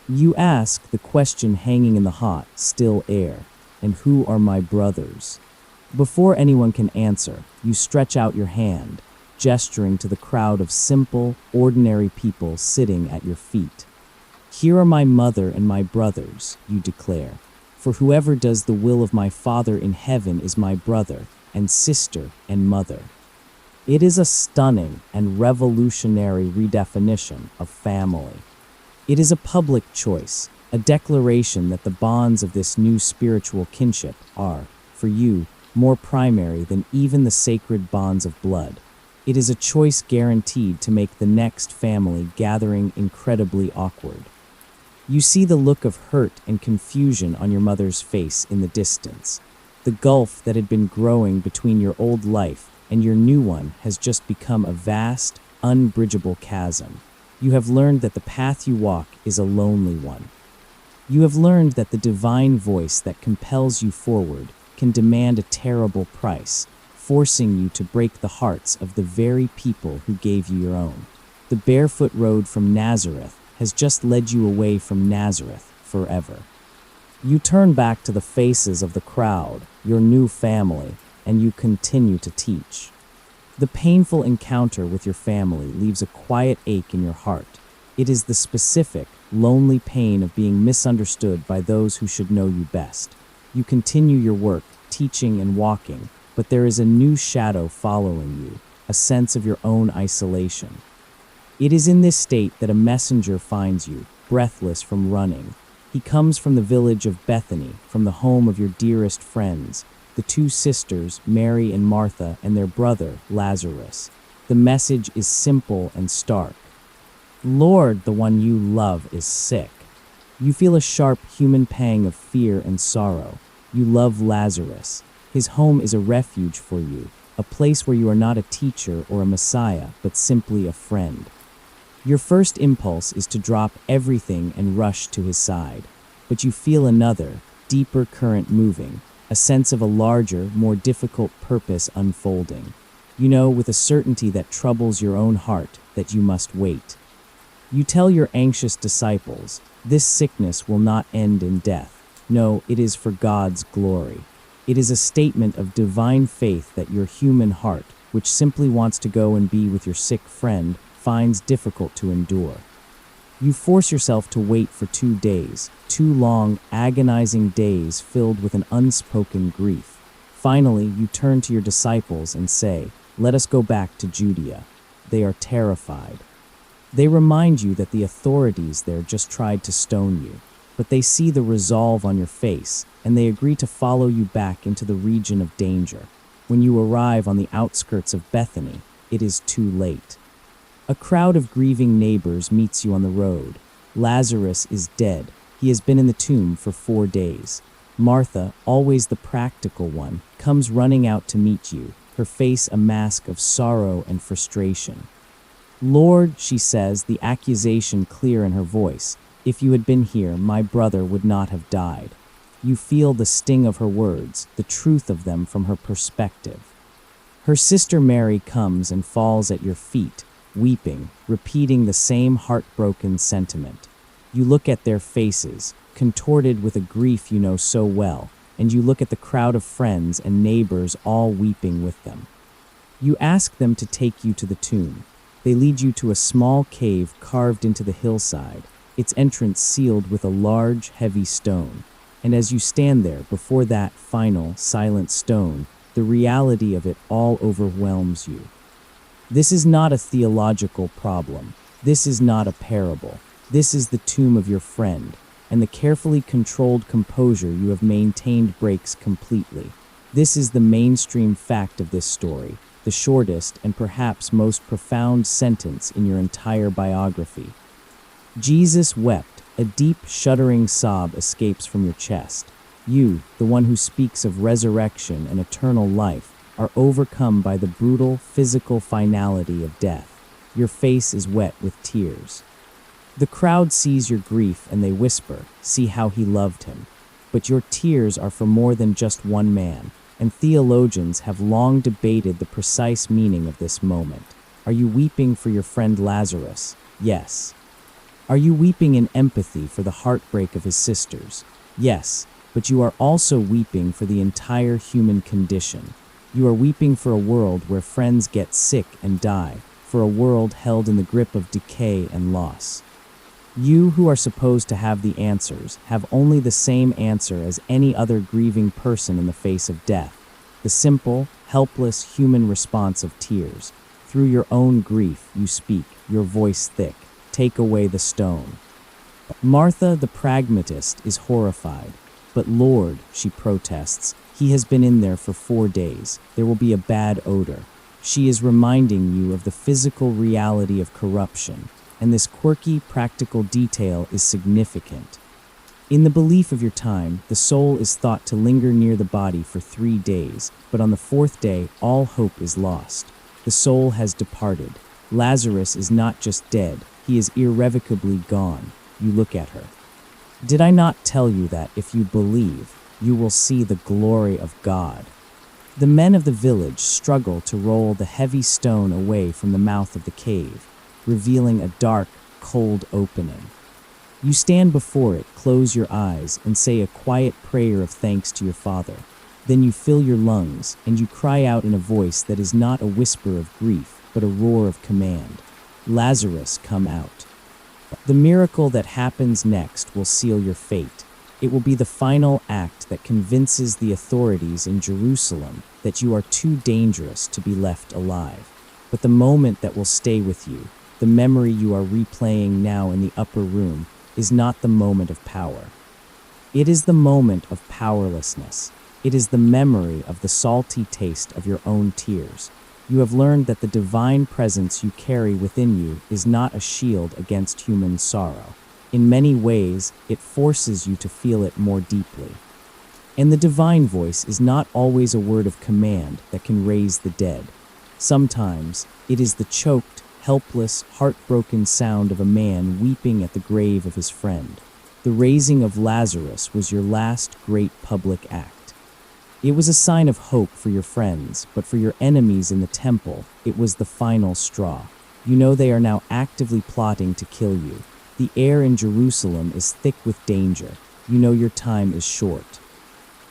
You ask the question hanging in the hot, still air, and who are my brothers? Before anyone can answer, you stretch out your hand, gesturing to the crowd of simple, ordinary people sitting at your feet. Here are my mother and my brothers, you declare, for whoever does the will of my Father in heaven is my brother and sister and mother. It is a stunning and revolutionary redefinition of family. It is a public choice, a declaration that the bonds of this new spiritual kinship are, for you, more primary than even the sacred bonds of blood. It is a choice guaranteed to make the next family gathering incredibly awkward. You see the look of hurt and confusion on your mother's face in the distance. The gulf that had been growing between your old life and your new one has just become a vast, unbridgeable chasm. You have learned that the path you walk is a lonely one. You have learned that the divine voice that compels you forward can demand a terrible price, forcing you to break the hearts of the very people who gave you your own. The barefoot road from Nazareth has just led you away from Nazareth forever. You turn back to the faces of the crowd, your new family, and you continue to teach. The painful encounter with your family leaves a quiet ache in your heart. It is the specific, lonely pain of being misunderstood by those who should know you best. You continue your work, teaching and walking, but there is a new shadow following you, a sense of your own isolation. It is in this state that a messenger finds you, breathless from running. He comes from the village of Bethany, from the home of your dearest friends, the two sisters, Mary and Martha, and their brother, Lazarus. The message is simple and stark. Lord, the one you love, is sick. You feel a sharp human pang of fear and sorrow. You love Lazarus. His home is a refuge for you, a place where you are not a teacher or a messiah, but simply a friend. Your first impulse is to drop everything and rush to his side, but you feel another, deeper current moving, a sense of a larger, more difficult purpose unfolding. You know with a certainty that troubles your own heart that you must wait. You tell your anxious disciples, this sickness will not end in death. No, it is for God's glory. It is a statement of divine faith that your human heart, which simply wants to go and be with your sick friend, finds difficult to endure. You force yourself to wait for 2 days, 2 long, agonizing days filled with an unspoken grief. Finally, you turn to your disciples and say, let us go back to Judea. They are terrified. They remind you that the authorities there just tried to stone you, but they see the resolve on your face, and they agree to follow you back into the region of danger. When you arrive on the outskirts of Bethany, it is too late. A crowd of grieving neighbors meets you on the road. Lazarus is dead. He has been in the tomb for 4 days. Martha, always the practical one, comes running out to meet you, her face a mask of sorrow and frustration. Lord, she says, the accusation clear in her voice, if you had been here, my brother would not have died. You feel the sting of her words, the truth of them from her perspective. Her sister Mary comes and falls at your feet, weeping, repeating the same heartbroken sentiment. You look at their faces, contorted with a grief you know so well, and you look at the crowd of friends and neighbors all weeping with them. You ask them to take you to the tomb. They lead you to a small cave carved into the hillside, its entrance sealed with a large, heavy stone. And as you stand there before that final, silent stone, the reality of it all overwhelms you. This is not a theological problem. This is not a parable. This is the tomb of your friend, and the carefully controlled composure you have maintained breaks completely. This is the mainstream fact of this story, the shortest and perhaps most profound sentence in your entire biography. Jesus wept. A deep, shuddering sob escapes from your chest. You, the one who speaks of resurrection and eternal life, are overcome by the brutal, physical finality of death. Your face is wet with tears. The crowd sees your grief and they whisper, see how he loved him. But your tears are for more than just one man, and theologians have long debated the precise meaning of this moment. Are you weeping for your friend Lazarus? Yes. Are you weeping in empathy for the heartbreak of his sisters? Yes, but you are also weeping for the entire human condition. You are weeping for a world where friends get sick and die, for a world held in the grip of decay and loss. You, who are supposed to have the answers, have only the same answer as any other grieving person in the face of death, the simple, helpless human response of tears. Through your own grief, you speak, your voice thick. Take away the stone. Martha, the pragmatist, is horrified. But Lord, she protests, he has been in there for 4 days. There will be a bad odor. She is reminding you of the physical reality of corruption, and this quirky, practical detail is significant. In the belief of your time, the soul is thought to linger near the body for 3 days, but on the 4th day, all hope is lost. The soul has departed. Lazarus is not just dead. He is irrevocably gone. You look at her. Did I not tell you that if you believe, you will see the glory of God? The men of the village struggle to roll the heavy stone away from the mouth of the cave, revealing a dark, cold opening. You stand before it, close your eyes, and say a quiet prayer of thanks to your Father. Then you fill your lungs, and you cry out in a voice that is not a whisper of grief, but a roar of command. Lazarus, come out. The miracle that happens next will seal your fate. It will be the final act that convinces the authorities in Jerusalem that you are too dangerous to be left alive. But the moment that will stay with you, the memory you are replaying now in the upper room, is not the moment of power. It is the moment of powerlessness. It is the memory of the salty taste of your own tears. You have learned that the divine presence you carry within you is not a shield against human sorrow. In many ways, it forces you to feel it more deeply. And the divine voice is not always a word of command that can raise the dead. Sometimes, it is the choked, helpless, heartbroken sound of a man weeping at the grave of his friend. The raising of Lazarus was your last great public act. It was a sign of hope for your friends, but for your enemies in the temple, it was the final straw. You know they are now actively plotting to kill you. The air in Jerusalem is thick with danger. You know your time is short.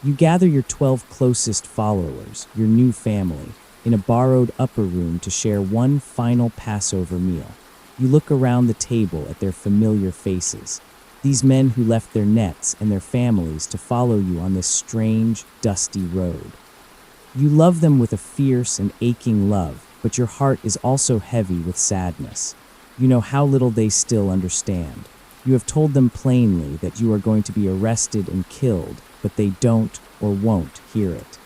You gather your 12 closest followers, your new family, in a borrowed upper room to share one final Passover meal. You look around the table at their familiar faces, these men who left their nets and their families to follow you on this strange, dusty road. You love them with a fierce and aching love, but your heart is also heavy with sadness. You know how little they still understand. You have told them plainly that you are going to be arrested and killed, but they don't or won't hear it.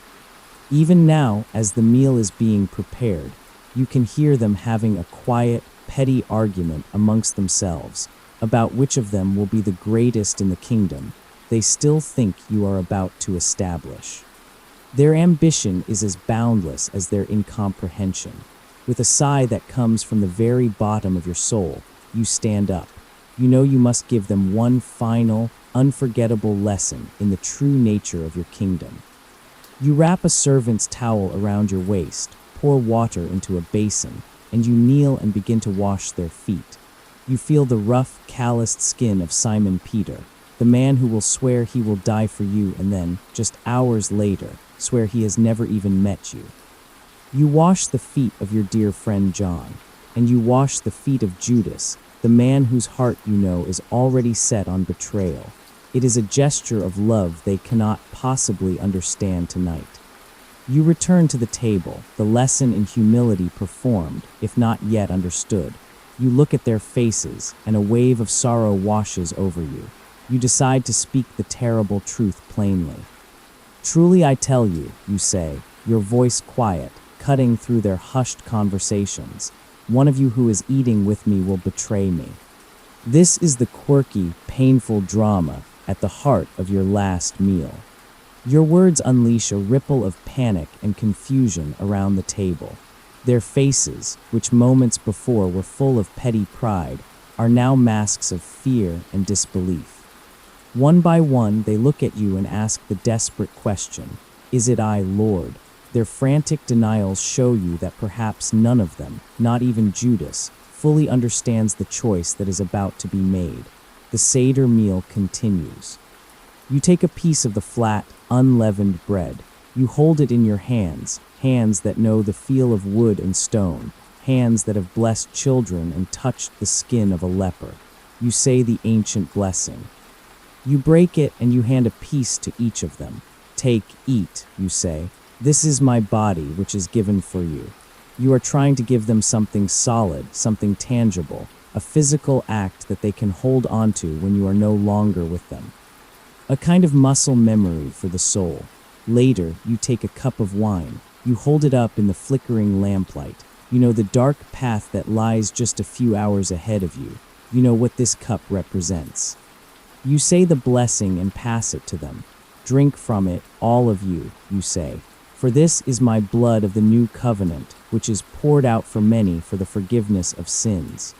Even now, as the meal is being prepared, you can hear them having a quiet, petty argument amongst themselves about which of them will be the greatest in the kingdom they still think you are about to establish. Their ambition is as boundless as their incomprehension. With a sigh that comes from the very bottom of your soul, you stand up. You know you must give them one final, unforgettable lesson in the true nature of your kingdom. You wrap a servant's towel around your waist, pour water into a basin, and you kneel and begin to wash their feet. You feel the rough, calloused skin of Simon Peter, the man who will swear he will die for you and then, just hours later, swear he has never even met you. You wash the feet of your dear friend John, and you wash the feet of Judas, the man whose heart you know is already set on betrayal. It is a gesture of love they cannot possibly understand tonight. You return to the table, the lesson in humility performed, if not yet understood. You look at their faces, and a wave of sorrow washes over you. You decide to speak the terrible truth plainly. Truly I tell you, you say, your voice quiet, cutting through their hushed conversations. One of you who is eating with me will betray me. This is the quirky, painful drama at the heart of your last meal. Your words unleash a ripple of panic and confusion around the table. Their faces, which moments before were full of petty pride, are now masks of fear and disbelief. One by one, they look at you and ask the desperate question, "Is it I, Lord?" Their frantic denials show you that perhaps none of them, not even Judas, fully understands the choice that is about to be made. The Seder meal continues. You take a piece of the flat, unleavened bread. You hold it in your hands, hands that know the feel of wood and stone, hands that have blessed children and touched the skin of a leper. You say the ancient blessing. You break it and you hand a piece to each of them. Take, eat, you say. This is my body, which is given for you. You are trying to give them something solid, something tangible, a physical act that they can hold onto when you are no longer with them. A kind of muscle memory for the soul. Later, you take a cup of wine. You hold it up in the flickering lamplight. You know the dark path that lies just a few hours ahead of you. You know what this cup represents. You say the blessing and pass it to them. Drink from it, all of you, you say. For this is my blood of the new covenant, which is poured out for many for the forgiveness of sins.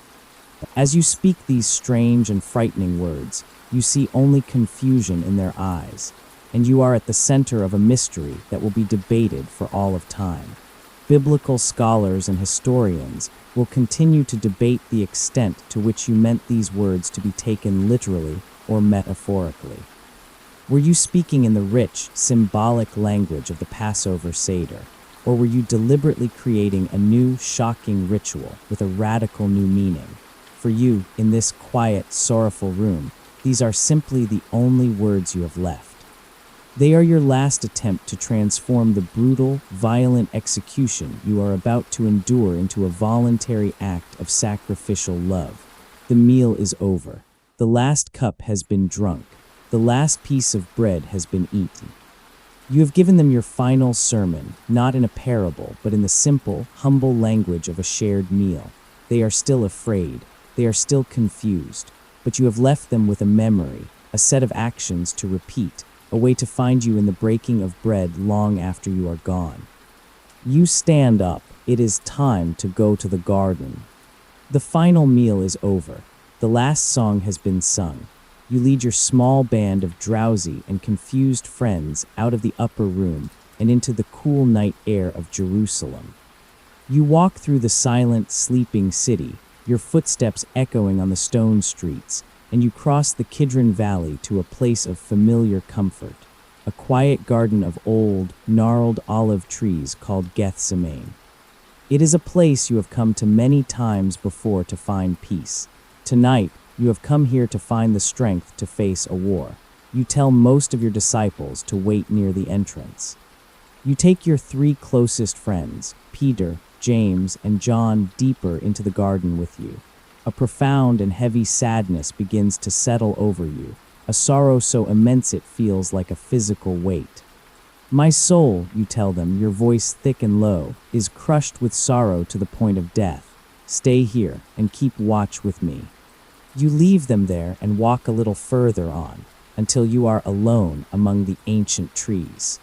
As you speak these strange and frightening words, you see only confusion in their eyes, and you are at the center of a mystery that will be debated for all of time. Biblical scholars and historians will continue to debate the extent to which you meant these words to be taken literally or metaphorically. Were you speaking in the rich, symbolic language of the Passover Seder, or were you deliberately creating a new, shocking ritual with a radical new meaning? For you, in this quiet, sorrowful room, these are simply the only words you have left. They are your last attempt to transform the brutal, violent execution you are about to endure into a voluntary act of sacrificial love. The meal is over. The last cup has been drunk. The last piece of bread has been eaten. You have given them your final sermon, not in a parable, but in the simple, humble language of a shared meal. They are still afraid. They are still confused. But you have left them with a memory, a set of actions to repeat, a way to find you in the breaking of bread long after you are gone. You stand up. It is time to go to the garden. The final meal is over. The last song has been sung. You lead your small band of drowsy and confused friends out of the upper room and into the cool night air of Jerusalem. You walk through the silent, sleeping city, your footsteps echoing on the stone streets, and you cross the Kidron Valley to a place of familiar comfort, a quiet garden of old, gnarled olive trees called Gethsemane. It is a place you have come to many times before to find peace. Tonight, you have come here to find the strength to face a war. You tell most of your disciples to wait near the entrance. You take your 3 closest friends, Peter, James, and John, deeper into the garden with you. A profound and heavy sadness begins to settle over you, a sorrow so immense it feels like a physical weight. My soul, you tell them, your voice thick and low, is crushed with sorrow to the point of death. Stay here and keep watch with me. You leave them there and walk a little further on, until you are alone among the ancient trees.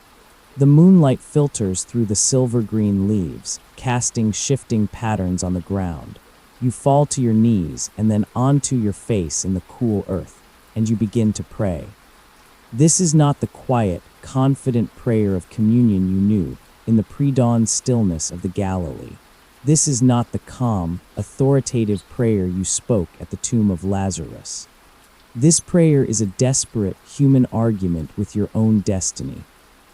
The moonlight filters through the silver-green leaves, casting shifting patterns on the ground. You fall to your knees and then onto your face in the cool earth, and you begin to pray. This is not the quiet, confident prayer of communion you knew in the pre-dawn stillness of the Galilee. This is not the calm, authoritative prayer you spoke at the tomb of Lazarus. This prayer is a desperate human argument with your own destiny.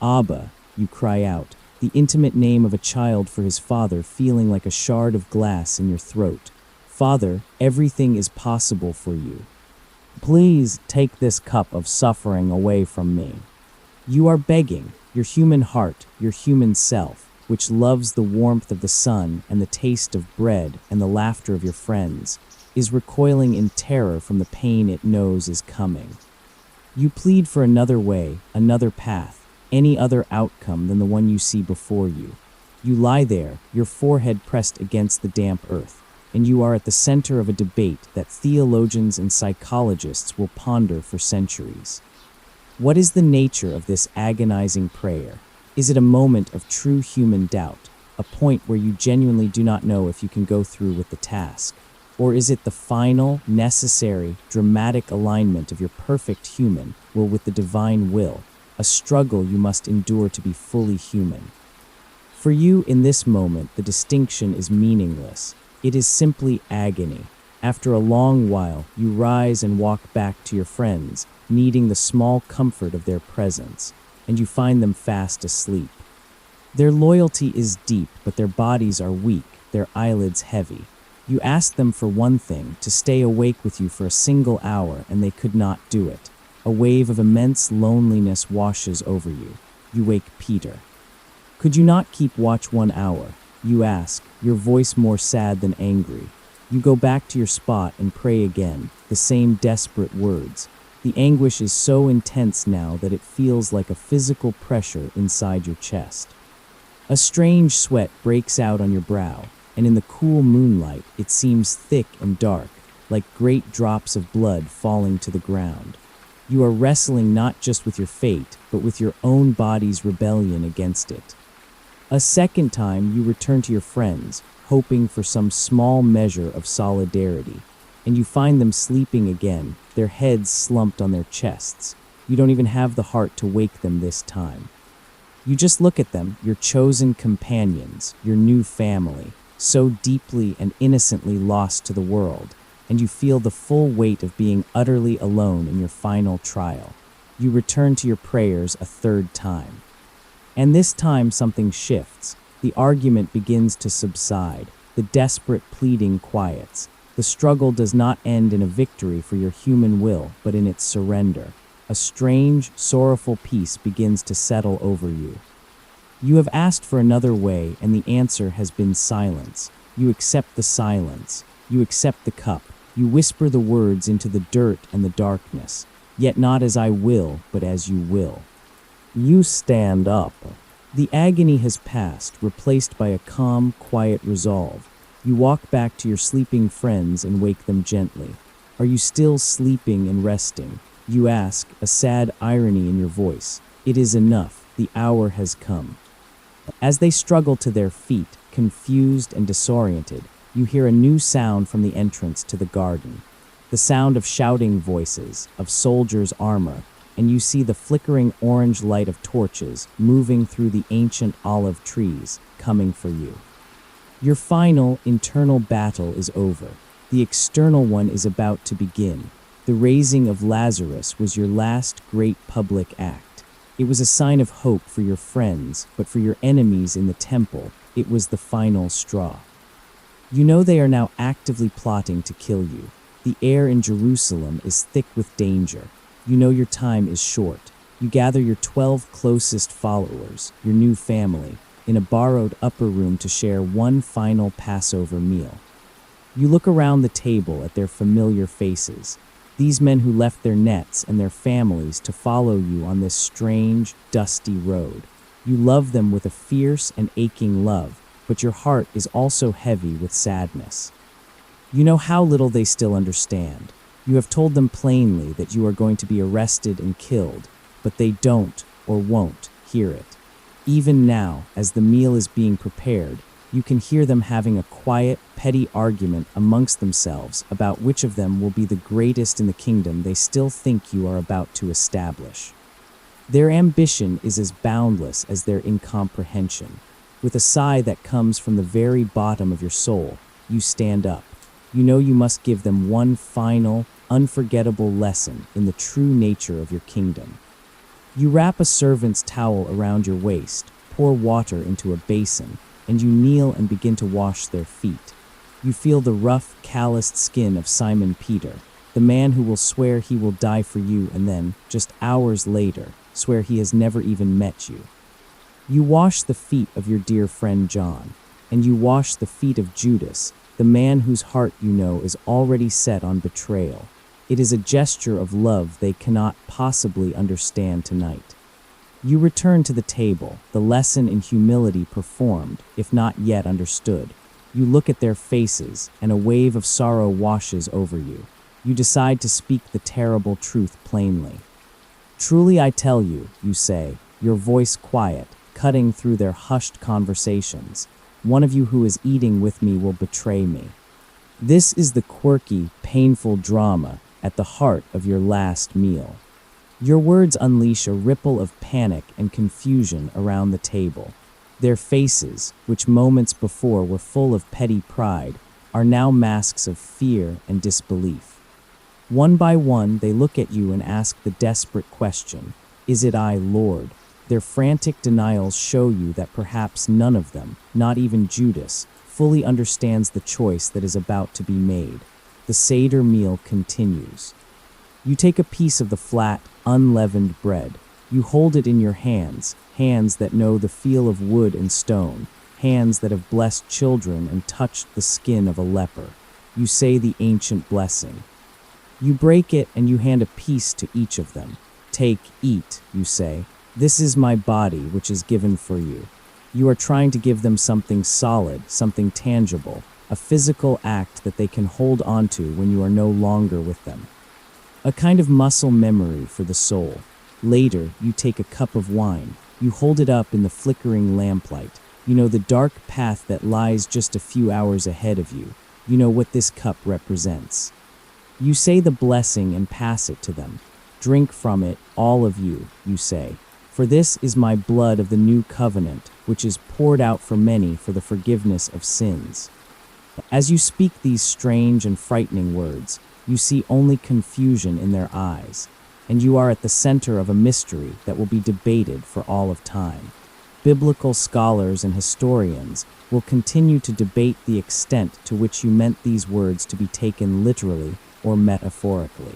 Abba, you cry out, the intimate name of a child for his father feeling like a shard of glass in your throat. Father, everything is possible for you. Please take this cup of suffering away from me. You are begging, your human heart, your human self, which loves the warmth of the sun and the taste of bread and the laughter of your friends, is recoiling in terror from the pain it knows is coming. You plead for another way, another path, any other outcome than the one you see before you. You lie there, your forehead pressed against the damp earth, and you are at the center of a debate that theologians and psychologists will ponder for centuries. What is the nature of this agonizing prayer? Is it a moment of true human doubt, a point where you genuinely do not know if you can go through with the task? Or is it the final, necessary, dramatic alignment of your perfect human will with the divine will, a struggle you must endure to be fully human? For you, in this moment, the distinction is meaningless. It is simply agony. After a long while, you rise and walk back to your friends, needing the small comfort of their presence, and you find them fast asleep. Their loyalty is deep, but their bodies are weak, their eyelids heavy. You ask them for one thing, to stay awake with you for a single hour, and they could not do it. A wave of immense loneliness washes over you. You wake Peter. Could you not keep watch 1 hour? You ask, your voice more sad than angry. You go back to your spot and pray again, the same desperate words. The anguish is so intense now that it feels like a physical pressure inside your chest. A strange sweat breaks out on your brow, and in the cool moonlight it seems thick and dark, like great drops of blood falling to the ground. You are wrestling not just with your fate, but with your own body's rebellion against it. A second time you return to your friends, hoping for some small measure of solidarity, and you find them sleeping again, their heads slumped on their chests. You don't even have the heart to wake them this time. You just look at them, your chosen companions, your new family, so deeply and innocently lost to the world, and you feel the full weight of being utterly alone in your final trial. You return to your prayers a third time. And this time something shifts. The argument begins to subside. The desperate pleading quiets. The struggle does not end in a victory for your human will, but in its surrender. A strange, sorrowful peace begins to settle over you. You have asked for another way, and the answer has been silence. You accept the silence. You accept the cup. You whisper the words into the dirt and the darkness. Yet not as I will, but as you will. You stand up. The agony has passed, replaced by a calm, quiet resolve. You walk back to your sleeping friends and wake them gently. Are you still sleeping and resting? You ask, a sad irony in your voice. It is enough. The hour has come. As they struggle to their feet, confused and disoriented, you hear a new sound from the entrance to the garden. The sound of shouting voices, of soldiers' armor, and you see the flickering orange light of torches moving through the ancient olive trees, coming for you. Your final, internal battle is over. The external one is about to begin. The raising of Lazarus was your last great public act. It was a sign of hope for your friends, but for your enemies in the temple, it was the final straw. You know they are now actively plotting to kill you. The air in Jerusalem is thick with danger. You know your time is short. You gather your 12 closest followers, your new family, in a borrowed upper room to share one final Passover meal. You look around the table at their familiar faces, these men who left their nets and their families to follow you on this strange, dusty road. You love them with a fierce and aching love, but your heart is also heavy with sadness. You know how little they still understand. You have told them plainly that you are going to be arrested and killed, but they don't or won't hear it. Even now, as the meal is being prepared, you can hear them having a quiet, petty argument amongst themselves about which of them will be the greatest in the kingdom they still think you are about to establish. Their ambition is as boundless as their incomprehension. With a sigh that comes from the very bottom of your soul, you stand up. You know you must give them one final, unforgettable lesson in the true nature of your kingdom. You wrap a servant's towel around your waist, pour water into a basin, and you kneel and begin to wash their feet. You feel the rough, calloused skin of Simon Peter, the man who will swear he will die for you and then, just hours later, swear he has never even met you. You wash the feet of your dear friend John, and you wash the feet of Judas, the man whose heart you know is already set on betrayal. It is a gesture of love they cannot possibly understand tonight. You return to the table, the lesson in humility performed, if not yet understood. You look at their faces, and a wave of sorrow washes over you. You decide to speak the terrible truth plainly. Truly I tell you, you say, your voice quiet, cutting through their hushed conversations. One of you who is eating with me will betray me. This is the quirky, painful drama at the heart of your last meal. Your words unleash a ripple of panic and confusion around the table. Their faces, which moments before were full of petty pride, are now masks of fear and disbelief. One by one, they look at you and ask the desperate question, "Is it I, Lord?" Their frantic denials show you that perhaps none of them, not even Judas, fully understands the choice that is about to be made. The Seder meal continues. You take a piece of the flat, unleavened bread. You hold it in your hands, hands that know the feel of wood and stone, hands that have blessed children and touched the skin of a leper. You say the ancient blessing. You break it and you hand a piece to each of them. Take, eat, you say. This is my body, which is given for you. You are trying to give them something solid, something tangible, a physical act that they can hold onto when you are no longer with them. A kind of muscle memory for the soul. Later, you take a cup of wine. You hold it up in the flickering lamplight. You know the dark path that lies just a few hours ahead of you. You know what this cup represents. You say the blessing and pass it to them. Drink from it, all of you, you say. For this is my blood of the new covenant, which is poured out for many for the forgiveness of sins. As you speak these strange and frightening words, you see only confusion in their eyes, and you are at the center of a mystery that will be debated for all of time. Biblical scholars and historians will continue to debate the extent to which you meant these words to be taken literally or metaphorically.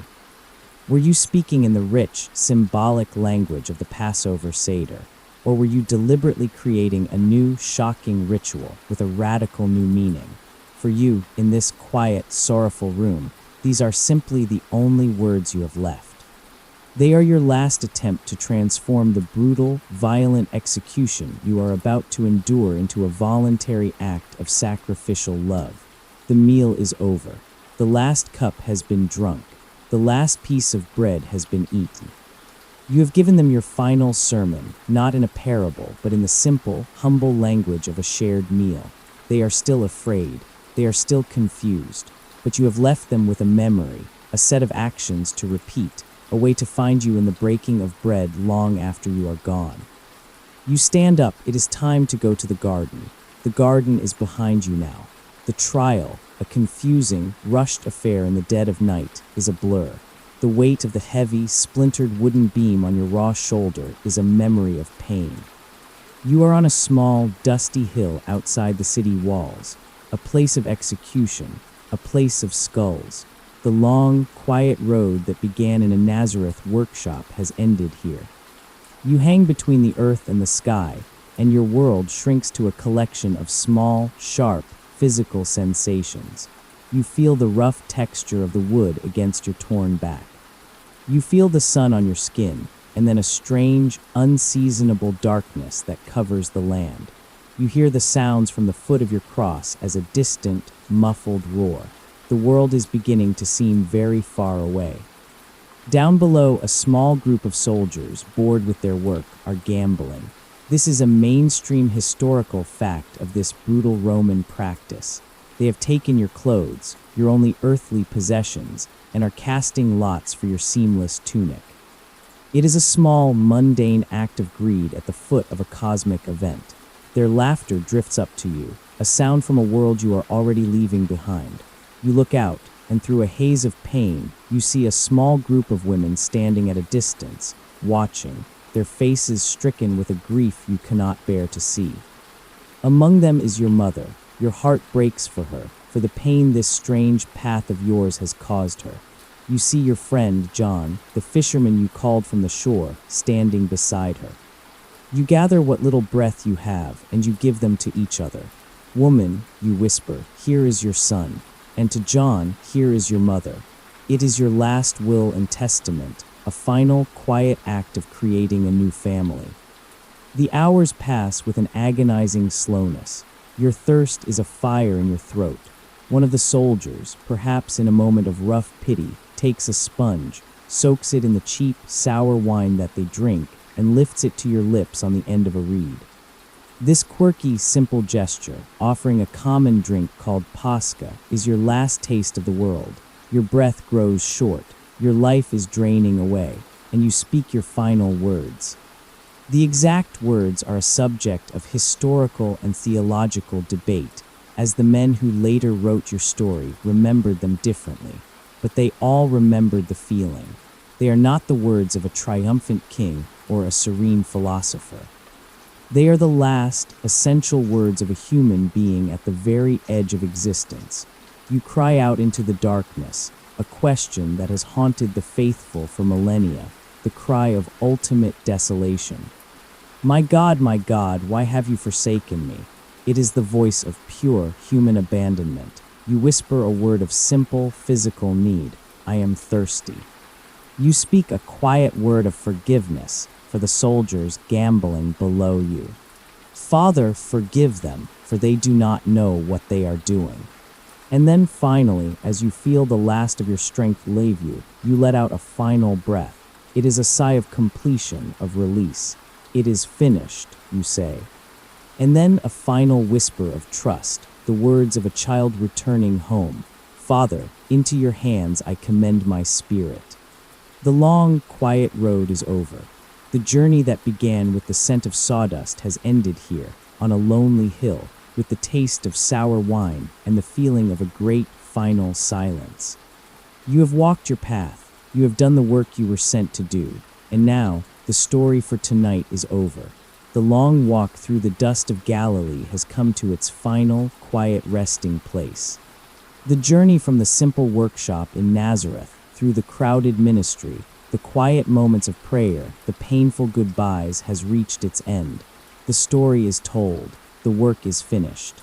Were you speaking in the rich, symbolic language of the Passover Seder, or were you deliberately creating a new, shocking ritual with a radical new meaning? For you, in this quiet, sorrowful room, these are simply the only words you have left. They are your last attempt to transform the brutal, violent execution you are about to endure into a voluntary act of sacrificial love. The meal is over. The last cup has been drunk. The last piece of bread has been eaten. You have given them your final sermon, not in a parable, but in the simple, humble language of a shared meal. They are still afraid. They are still confused. But you have left them with a memory, a set of actions to repeat, a way to find you in the breaking of bread long after you are gone. You stand up. It is time to go to the garden. The garden is behind you now. The trial, a confusing, rushed affair in the dead of night, is a blur. The weight of the heavy, splintered wooden beam on your raw shoulder is a memory of pain. You are on a small, dusty hill outside the city walls, a place of execution, a place of skulls. The long, quiet road that began in a Nazareth workshop has ended here. You hang between the earth and the sky, and your world shrinks to a collection of small, sharp, physical sensations. You feel the rough texture of the wood against your torn back. You feel the sun on your skin, and then a strange, unseasonable darkness that covers the land. You hear the sounds from the foot of your cross as a distant, muffled roar. The world is beginning to seem very far away. Down below, a small group of soldiers, bored with their work, are gambling. This is a mainstream historical fact of this brutal Roman practice. They have taken your clothes, your only earthly possessions, and are casting lots for your seamless tunic. It is a small, mundane act of greed at the foot of a cosmic event. Their laughter drifts up to you, a sound from a world you are already leaving behind. You look out, and through a haze of pain, you see a small group of women standing at a distance, watching, their faces stricken with a grief you cannot bear to see. Among them is your mother. Your heart breaks for her, for the pain this strange path of yours has caused her. You see your friend, John, the fisherman you called from the shore, standing beside her. You gather what little breath you have, and you give them to each other. Woman, you whisper, here is your son. And to John, here is your mother. It is your last will and testament, a final, quiet act of creating a new family. The hours pass with an agonizing slowness. Your thirst is a fire in your throat. One of the soldiers, perhaps in a moment of rough pity, takes a sponge, soaks it in the cheap, sour wine that they drink, and lifts it to your lips on the end of a reed. This quirky, simple gesture, offering a common drink called Pascha, is your last taste of the world. Your breath grows short, your life is draining away, and you speak your final words. The exact words are a subject of historical and theological debate, as the men who later wrote your story remembered them differently, but they all remembered the feeling. They are not the words of a triumphant king or a serene philosopher. They are the last, essential words of a human being at the very edge of existence. You cry out into the darkness, a question that has haunted the faithful for millennia, the cry of ultimate desolation. My God, why have you forsaken me? It is the voice of pure human abandonment. You whisper a word of simple physical need. I am thirsty. You speak a quiet word of forgiveness for the soldiers gambling below you. Father, forgive them, for they do not know what they are doing. And then finally, as you feel the last of your strength leave you, you let out a final breath. It is a sigh of completion, of release. It is finished, you say. And then a final whisper of trust, the words of a child returning home. Father, into your hands I commend my spirit. The long, quiet road is over. The journey that began with the scent of sawdust has ended here, on a lonely hill, with the taste of sour wine and the feeling of a great final silence. You have walked your path, you have done the work you were sent to do, and now the story for tonight is over. The long walk through the dust of Galilee has come to its final, quiet resting place. The journey from the simple workshop in Nazareth through the crowded ministry, the quiet moments of prayer, the painful goodbyes has reached its end. The story is told, the work is finished.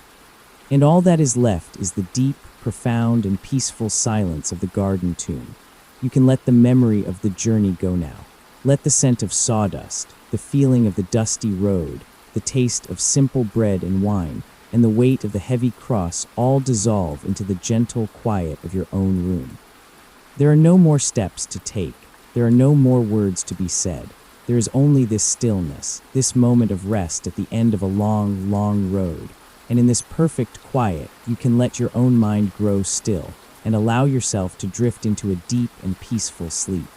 And all that is left is the deep, profound, and peaceful silence of the garden tomb. You can let the memory of the journey go now. Let the scent of sawdust, the feeling of the dusty road, the taste of simple bread and wine, and the weight of the heavy cross all dissolve into the gentle quiet of your own room. There are no more steps to take. There are no more words to be said. There is only this stillness, this moment of rest at the end of a long, long road. And in this perfect quiet, you can let your own mind grow still and allow yourself to drift into a deep and peaceful sleep.